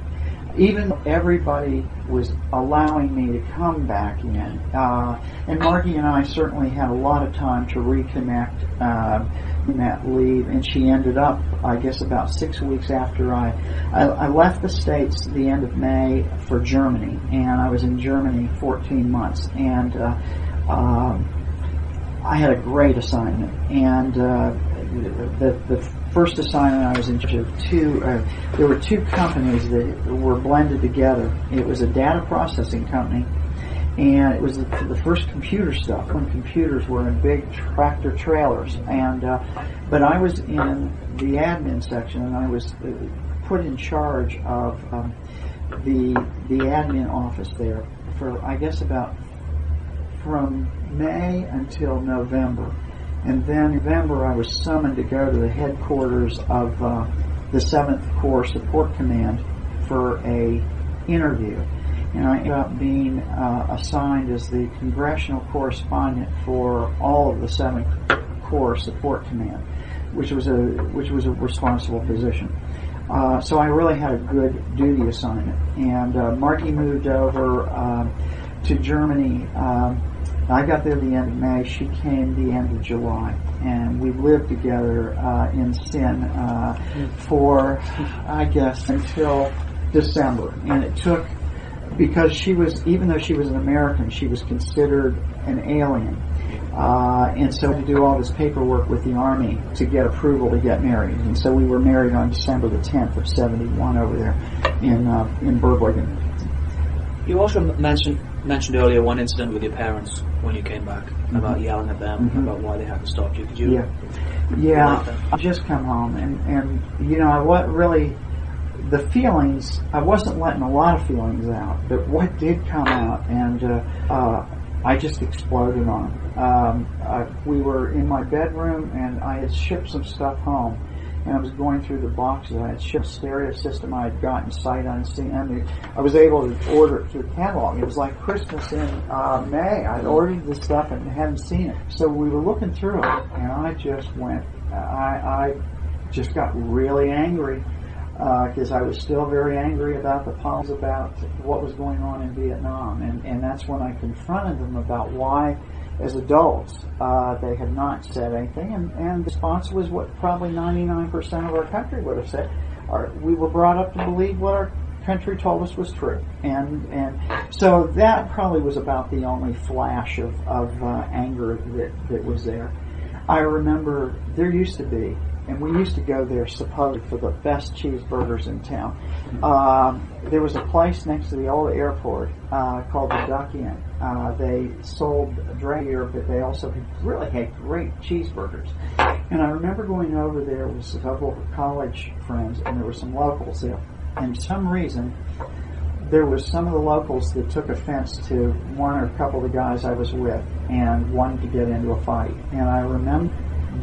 Even though everybody was allowing me to come back in, and Margie and I certainly had a lot of time to reconnect in that leave, and she ended up, I guess, about 6 weeks after I left the States the end of May for Germany, and I was in Germany 14 months, and I had a great assignment, and the first assignment I was in charge of there were two companies that were blended together. It was a data processing company, and it was the first computer stuff when computers were in big tractor trailers. And but I was in the admin section, and I was put in charge of the admin office there for, I guess, about from May until November. And then in November, I was summoned to go to the headquarters of the 7th Corps Support Command for a interview. And I ended up being assigned as the congressional correspondent for all of the 7th Corps Support Command, which was a responsible position. So I really had a good duty assignment. And Margie moved over to Germany. I got there the end of May. She came the end of July, and we lived together in sin for, I guess, until December. And it took, because she was, even though she was an American, she was considered an alien, and so to do all this paperwork with the Army to get approval to get married. And so we were married on December the 10th of '71 over there in Berblingen. You also mentioned earlier one incident with your parents when you came back, about yelling at them, about why they had to stop you. Could you? Yeah. I just come home, and you know, what really, the feelings, I wasn't letting a lot of feelings out, but what did come out, and I just exploded on them. We were in my bedroom, and I had shipped some stuff home. And I was going through the boxes. I had shipped a stereo system I had gotten sight unseen. I mean, I was able to order it through the catalog. It was like Christmas in May. I'd ordered this stuff and hadn't seen it. So we were looking through it, and I just went, I just got really angry because I was still very angry about the policies about what was going on in Vietnam. And that's when I confronted them about why, as adults, they had not said anything, and the response was what probably 99% of our country would have said. We were brought up to believe what our country told us was true, and so that probably was about the only flash of anger that was there. I remember there used to be, and we used to go there supposedly for the best cheeseburgers in town. There was a place next to the old airport called the Duck Inn. They sold dry beer, but they also really had great cheeseburgers. And I remember going over there with a couple of college friends, and there were some locals there. And for some reason, there was some of the locals that took offense to one or a couple of the guys I was with and wanted to get into a fight. And I remember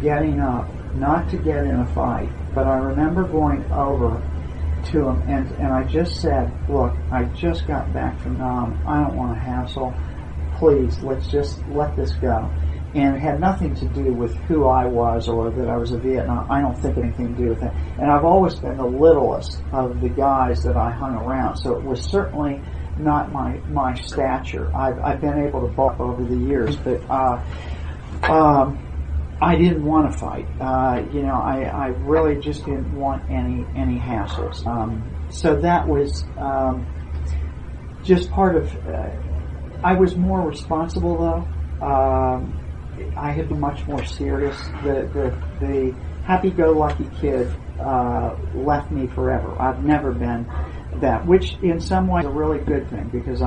getting up, not to get in a fight, but I remember going over to them and I just said, look, I just got back from Nam. I don't want to hassle. Please, let's just let this go. And it had nothing to do with who I was or that I was a Vietnam. I don't think anything to do with that. And I've always been the littlest of the guys that I hung around, so it was certainly not my stature. I've been able to bulk over the years, but I didn't want to fight. I really just didn't want any hassles. So that was just part of. I was more responsible though. I had been much more serious. The happy-go-lucky kid left me forever. I've never been that, which in some ways is a really good thing because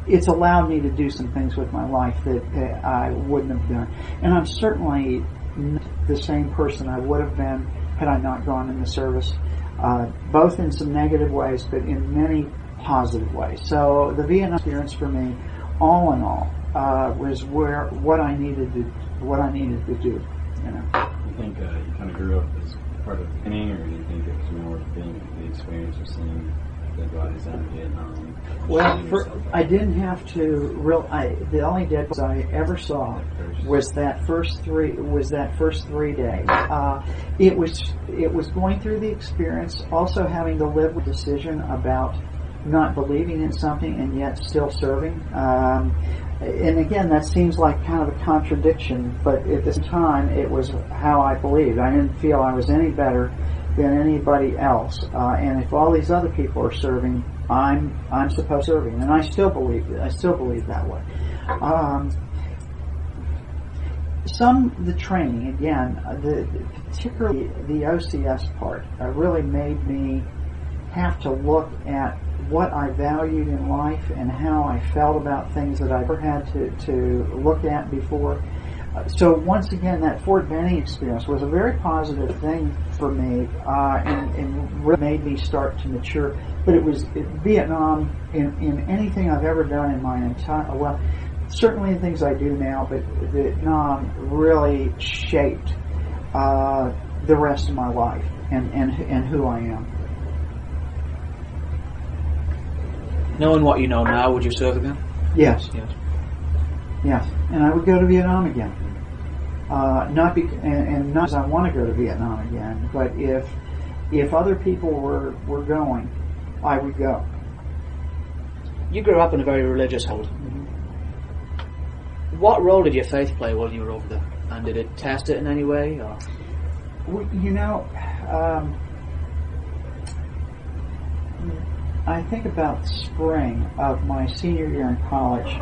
it's allowed me to do some things with my life that I wouldn't have done. And I'm certainly not the same person I would have been had I not gone in the service, both in some negative ways, but in many positive ways. So the Vietnam experience for me all in all, was what I needed to do. You know. You think you kind of grew up as part of the beginning, or do you think it was more being the experience of seeing dead bodies out in Vietnam? Well, I didn't have to. The only dead bodies I ever saw was that first 3 days. It was going through the experience, also having to live with the decision about not believing in something and yet still serving. And again, that seems like kind of a contradiction, but at the same time, it was how I believed. I didn't feel I was any better than anybody else. And if all these other people are serving, I'm supposed to be serving, and I still believe it. I still believe that way. The training, again, particularly the OCS part, really made me have to look at what I valued in life and how I felt about things that I never had to look at before. So once again, that Fort Benning experience was a very positive thing for me, and really made me start to mature. But it was Vietnam in anything I've ever done in my entire, well, certainly the things I do now, but Vietnam really shaped the rest of my life and who I am. Knowing what you know now, would you serve again? Yes. Yes, and I would go to Vietnam again. Not because I want to go to Vietnam again, but if other people were going, I would go. You grew up in a very religious household. Mm-hmm. What role did your faith play while you were over there? And did it test it in any way? Or? I think about the spring of my senior year in college.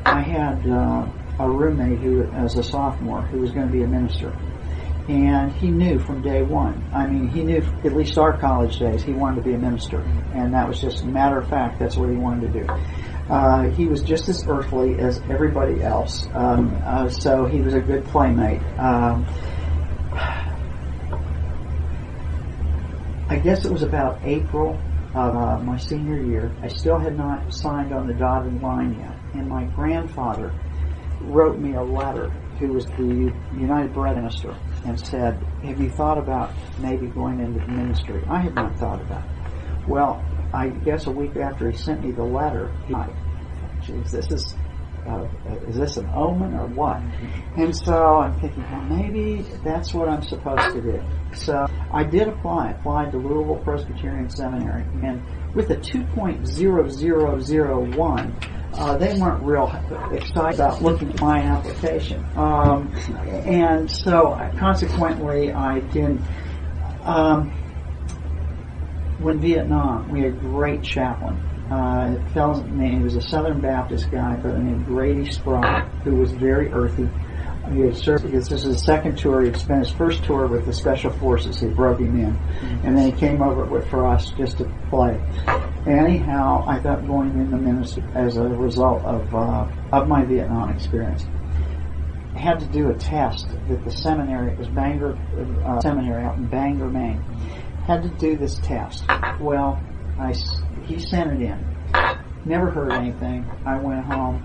I had a roommate who, as a sophomore, who was going to be a minister, and he knew from day one. I mean, he knew at least our college days he wanted to be a minister, and that was just a matter of fact. That's what he wanted to do. He was just as earthly as everybody else, so he was a good playmate. I guess it was about April of my senior year. I still had not signed on the dotted line yet, and my grandfather wrote me a letter, who was the United Brethren minister, and said, "Have you thought about maybe going into the ministry?" I had not thought about it. Well, I guess a week after he sent me the letter, he died. Geez, is this an omen or what? And so I'm thinking, well, maybe that's what I'm supposed to do. So I did applied to Louisville Presbyterian Seminary, and with a 2.0001, they weren't real excited about looking at my application. And so consequently, I didn't. When Vietnam, we had a great chaplain. The fellow's name, he was a Southern Baptist guy, but named Grady Sprague, who was very earthy. He had served, because this is his second tour. He'd spent his first tour with the Special Forces. He broke him in, and then he came over for us just to play. Anyhow, I thought going in the ministry as a result of my Vietnam experience. I had to do a test that the seminary, it was Bangor Seminary out in Bangor, Maine, had to do this test. Well, he sent it in. Never heard anything. I went home.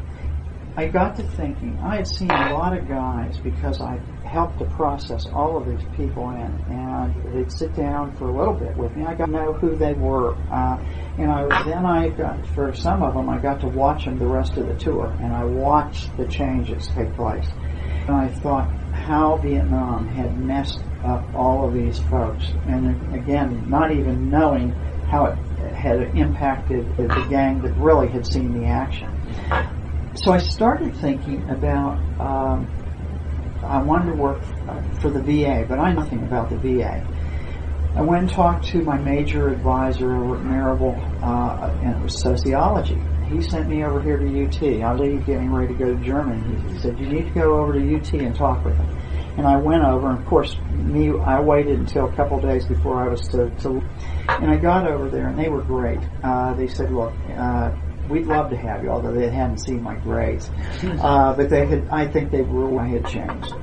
I got to thinking, I had seen a lot of guys, because I helped to process all of these people in, and they'd sit down for a little bit with me. I got to know who they were, for some of them, I got to watch them the rest of the tour, and I watched the changes take place. And I thought how Vietnam had messed up all of these folks, and again, not even knowing how it had impacted the gang that really had seen the action. So I started thinking about, I wanted to work for the VA, but I knew nothing about the VA. I went and talked to my major advisor over at Marable, and it was sociology. He sent me over here to UT. I was getting ready to go to Germany. He said, "You need to go over to UT and talk with him." And I went over, and of course, I waited until a couple of days before I was to and I got over there, and they were great. They said, "Look, we'd love to have you," although they hadn't seen my grades. But I think they ruled I had changed.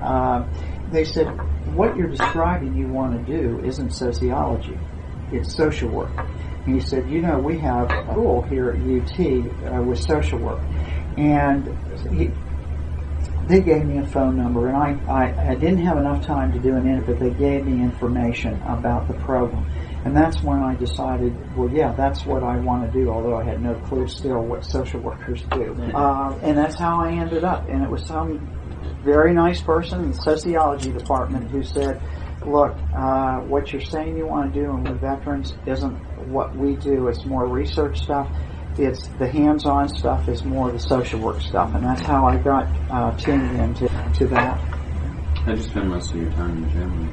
They said, "What you're describing you want to do isn't sociology, it's social work." He said, you know, we have a school here at UT with social work. And they gave me a phone number, and I didn't have enough time to do an interview, but they gave me information about the program. And that's when I decided, well, yeah, that's what I want to do, although I had no clue still what social workers do. And that's how I ended up. And it was some very nice person in the sociology department who said, look, what you're saying you want to do with veterans isn't what we do. It's more research stuff. It's the hands-on stuff is more the social work stuff. And that's how I got tuned into that. How'd you spend most of your time in Germany?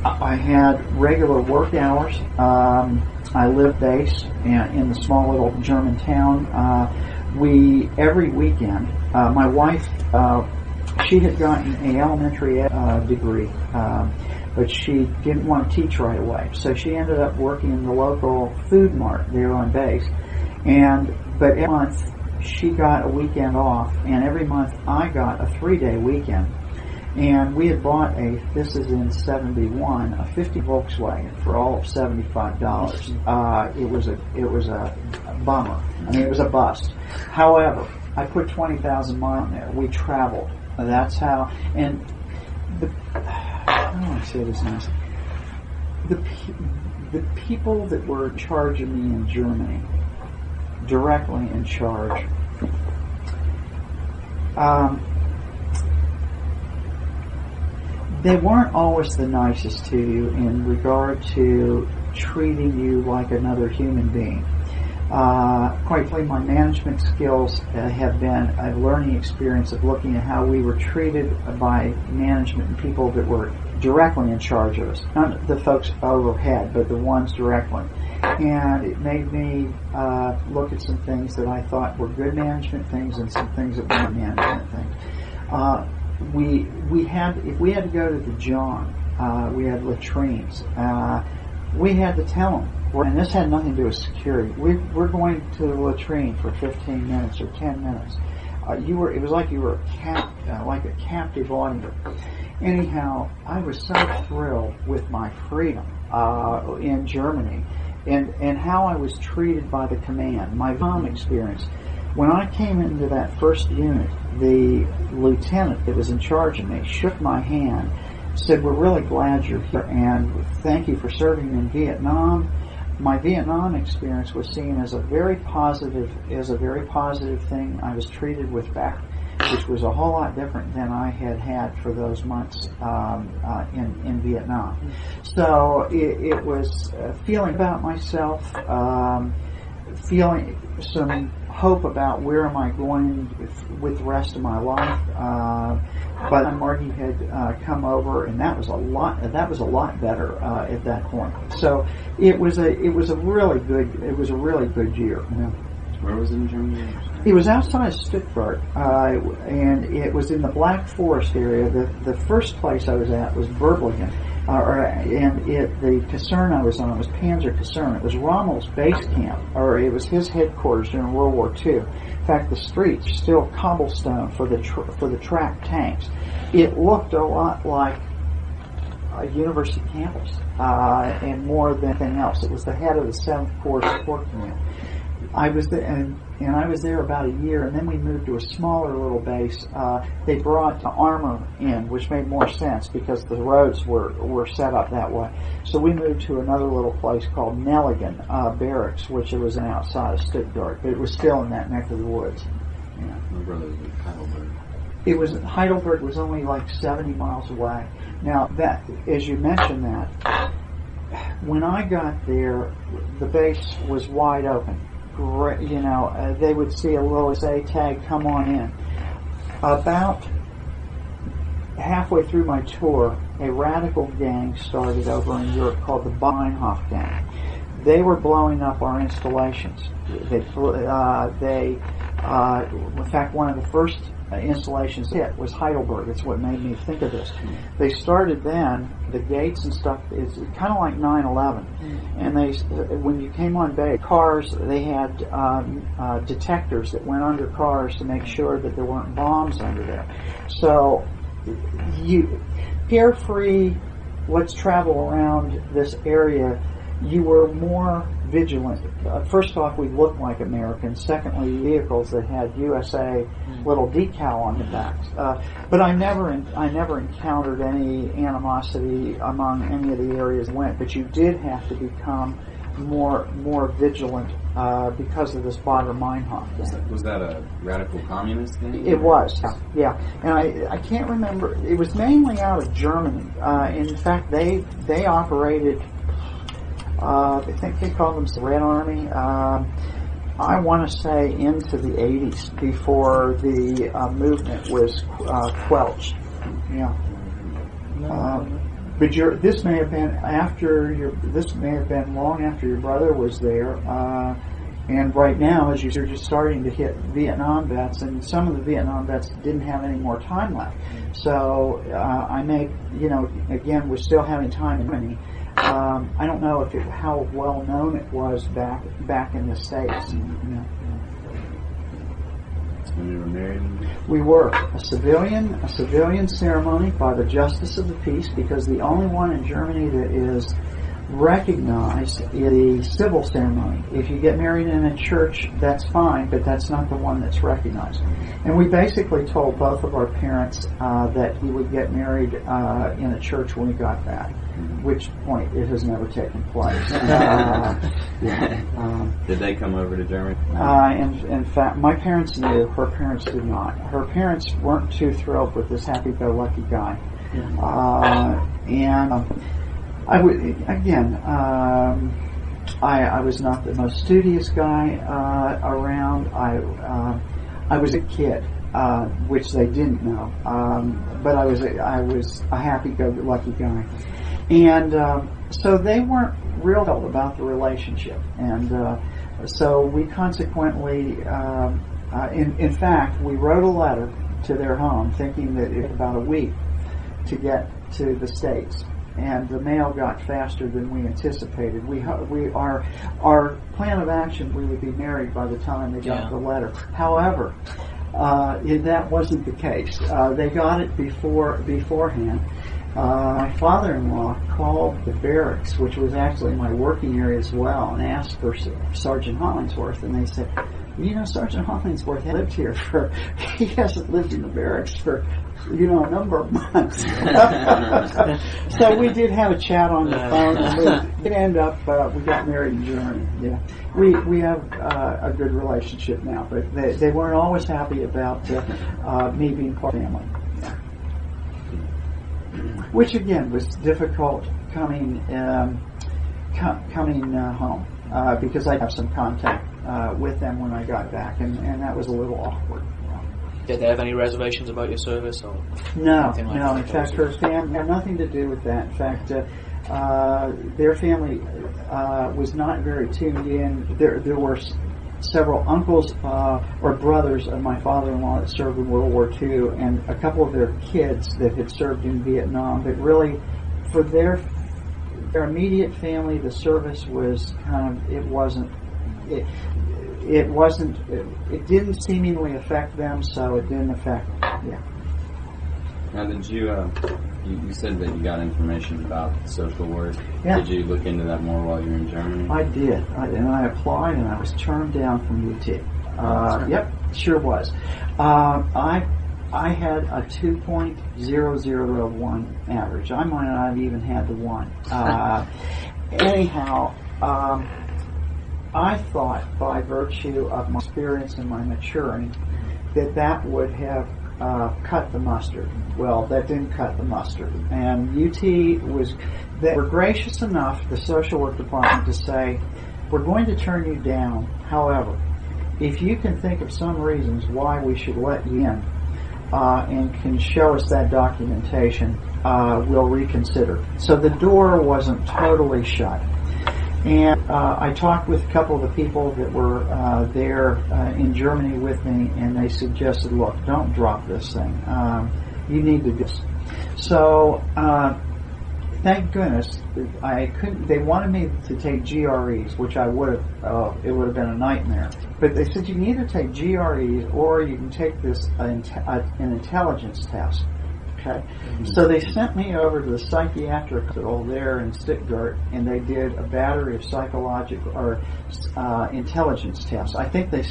I had regular work hours. I lived base in the small little German town. Every weekend, my wife, she had gotten an elementary degree, but she didn't want to teach right away. So she ended up working in the local food mart there on base. But every month she got a weekend off, and every month I got a 3-day weekend. And we had bought this is in 71, a 50 Volkswagen for all of $75. It was a bummer. I mean, it was a bust. However, I put 20,000 miles on there. We traveled. That's how. And how do I say this nicely? The people that were in charge of me in Germany, directly in charge, they weren't always the nicest to you in regard to treating you like another human being. Quite frankly, my management skills have been a learning experience of looking at how we were treated by management and people that were directly in charge of us. Not the folks overhead, but the ones directly. And it made me look at some things that I thought were good management things and some things that weren't management things. If we had to go to the John, we had latrines. We had to tell them, and this had nothing to do with security. We're going to the latrine for 15 minutes or 10 minutes. It was like you were like a captive auditor. Anyhow, I was so thrilled with my freedom in Germany and how I was treated by the command. My Vietnam experience. When I came into that first unit, the lieutenant that was in charge of me shook my hand, said, "We're really glad you're here, and thank you for serving in Vietnam." My Vietnam experience was seen as a very positive thing. I was treated with respect, which was a whole lot different than I had for those months in Vietnam. So it was feeling about myself, feeling some hope about where am I going with the rest of my life. But Margie had come over, and that was a lot better at that point. So it was a really good year. You know. Where was it in Germany? It was outside Stuttgart, and it was in the Black Forest area. The first place I was at was Berblingen, the Kaserne I was on was Panzer Kaserne. It was Rommel's base camp, or it was his headquarters during World War II. In fact, the streets still cobblestone for the tracked tanks. It looked a lot like a university campus, and more than anything else, it was the head of the 7th Corps Support Command. I was there, and I was there about a year, and then we moved to a smaller little base. They brought armor in, which made more sense because the roads were set up that way. So we moved to another little place called Nelligen Barracks, which was outside of Stuttgart, but it was still in that neck of the woods. Yeah. My brother was in Heidelberg. Heidelberg was only like 70 miles away. Now, that, as you mentioned that, when I got there, the base was wide open. You know, they would see a little say tag, come on in. About halfway through my tour, a radical gang started over in Europe called the Beinhof gang. They were blowing up our installations. In fact, one of the first installations hit was Heidelberg. That's what made me think of this. They started then, the gates and stuff, it's kind of like 9/11. And when you came on base, cars, they had detectors that went under cars to make sure that there weren't bombs under there. So, carefree, let's travel around this area. you were more vigilant. First off, we looked like Americans. Secondly, vehicles that had USA little decal on the backs. But I never encountered any animosity among any of the areas I went. But you did have to become more vigilant because of this Baader-Meinhof thing. Was that a radical communist thing? It was, yeah. And I can't remember. It was mainly out of Germany. In fact, they operated. I think they called them the Red Army. I want to say into the 80s before the movement was quelched. Yeah. But this may have been long after your brother was there. And right now, as you're just starting to hit Vietnam vets, and some of the Vietnam vets didn't have any more time left. So again, we're still having time in Germany. I don't know how well known it was back in the States. When you were married? We were a civilian ceremony by the Justice of the Peace, because the only one in Germany that is recognized is the civil ceremony. If you get married in a church, that's fine, but that's not the one that's recognized. And we basically told both of our parents that we would get married in a church when we got back, which point it has never taken place. Did they come over to Germany? In fact, my parents knew, her parents did not. Her parents weren't too thrilled with this happy-go-lucky guy. I would again. I was not the most studious guy around. I was a kid, which they didn't know. But I was a happy-go-lucky guy, and so they weren't real about the relationship, and so we consequently, in fact, we wrote a letter to their home, thinking that it took about a week to get to the States. And the mail got faster than we anticipated. Our plan of action, we would be married by the time they got the letter. However, that wasn't the case. They got it beforehand. My father-in-law called the barracks, which was actually my working area as well, and asked for Sergeant Hollingsworth, and they said, Sergeant Hollingsworth lived here he hasn't lived in the barracks for, a number of months. So we did have a chat on the phone, and we ended up, we got married in Germany. Yeah. We have a good relationship now, but they weren't always happy about me being part of the family. Yeah. Which again was difficult coming home, because I have some contact with them when I got back, and that was a little awkward. Did they have any reservations about your service or no, anything like no. that? In fact, her family had nothing to do with that. In fact, their family was not very tuned in. There were several uncles or brothers of my father-in-law that served in World War II, and a couple of their kids that had served in Vietnam. But really, for their immediate family, the service was it didn't seemingly affect them, so it didn't affect them. Yeah. Now, did you said that you got information about social work. Yeah. Did you look into that more while you were in Germany? I did, and I applied, and I was turned down from UT. Yep, sure was. I had a 2.001 average. I might not have even had the 1. Anyhow, I thought by virtue of my experience and my maturing that would have cut the mustard. Well, that didn't cut the mustard. And they were gracious enough, the social work department, to say, we're going to turn you down. However, if you can think of some reasons why we should let you in, and can show us that documentation, we'll reconsider. So the door wasn't totally shut. And I talked with a couple of the people that were there in Germany with me, and they suggested, look, don't drop this thing. You need to do this. So thank goodness I couldn't. They wanted me to take GREs, which I would have. It would have been a nightmare. But they said you can either take GREs or you can take this an intelligence test. Okay, so they sent me over to the psychiatric hospital there in Stuttgart, and they did a battery of psychological or intelligence tests. I think they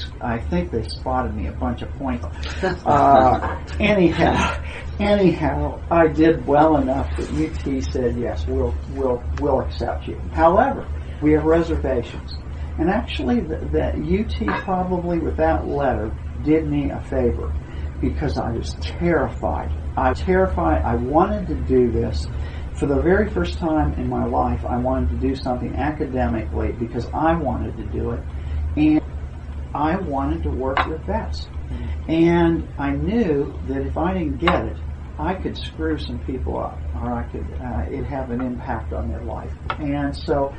spotted me a bunch of points. Anyhow, I did well enough that UT said yes, we'll accept you. However, we have reservations, and actually, that UT probably with that letter did me a favor, because I was terrified. I wanted to do this. For the very first time in my life, I wanted to do something academically because I wanted to do it. And I wanted to work with vets. And I knew that if I didn't get it, I could screw some people up, or I could it'd have an impact on their life. And so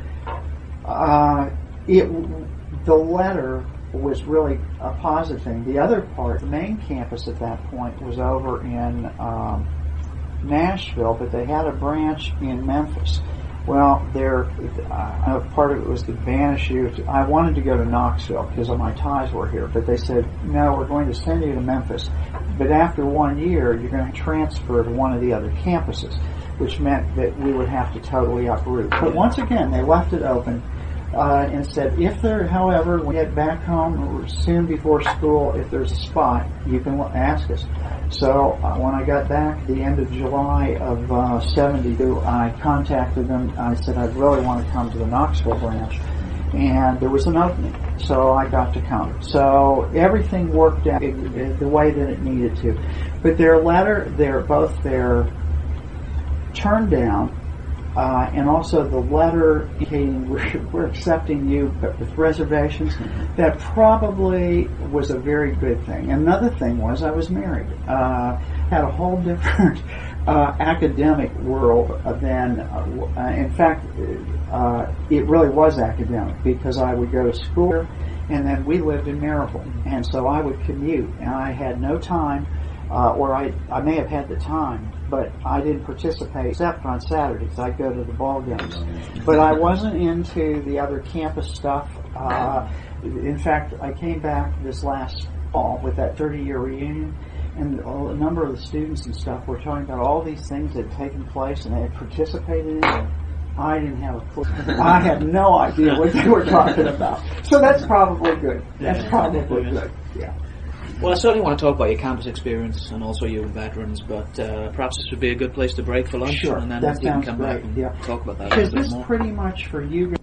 the letter was really a positive thing. The other part, the main campus at that point was over in Nashville, but they had a branch in Memphis. Well, part of it was to banish you. I wanted to go to Knoxville because my ties were here, but they said, no, we're going to send you to Memphis. But after 1 year, you're going to transfer to one of the other campuses, which meant that we would have to totally uproot. But once again, they left it open. And said, however, when we get back home or soon before school, if there's a spot, you can ask us. So when I got back the end of July of 72, I contacted them. I said, I'd really want to come to the Knoxville branch. And there was an opening, so I got to come. So everything worked out the way that it needed to. But their letter, both their turn down, and also the letter indicating we're accepting you, but with reservations, that probably was a very good thing. Another thing was I was married. Had a whole different academic world than, in fact, it really was academic, because I would go to school, and then we lived in Maryville, and so I would commute, and I had no time, or I may have had the time, but I didn't participate except on Saturdays. I'd go to the ball games. But I wasn't into the other campus stuff. In fact, I came back this last fall with that 30-year reunion, and a number of the students and stuff were talking about all these things that had taken place and they had participated in. I didn't have a clue. I had no idea what they were talking about. So that's probably good. That's probably good. Yeah. Well, I certainly want to talk about your campus experience and also you veterans, but perhaps this would be a good place to break for lunch, Sure, and then that we can sounds come great. back and talk about that a Because little bit this more. pretty much for you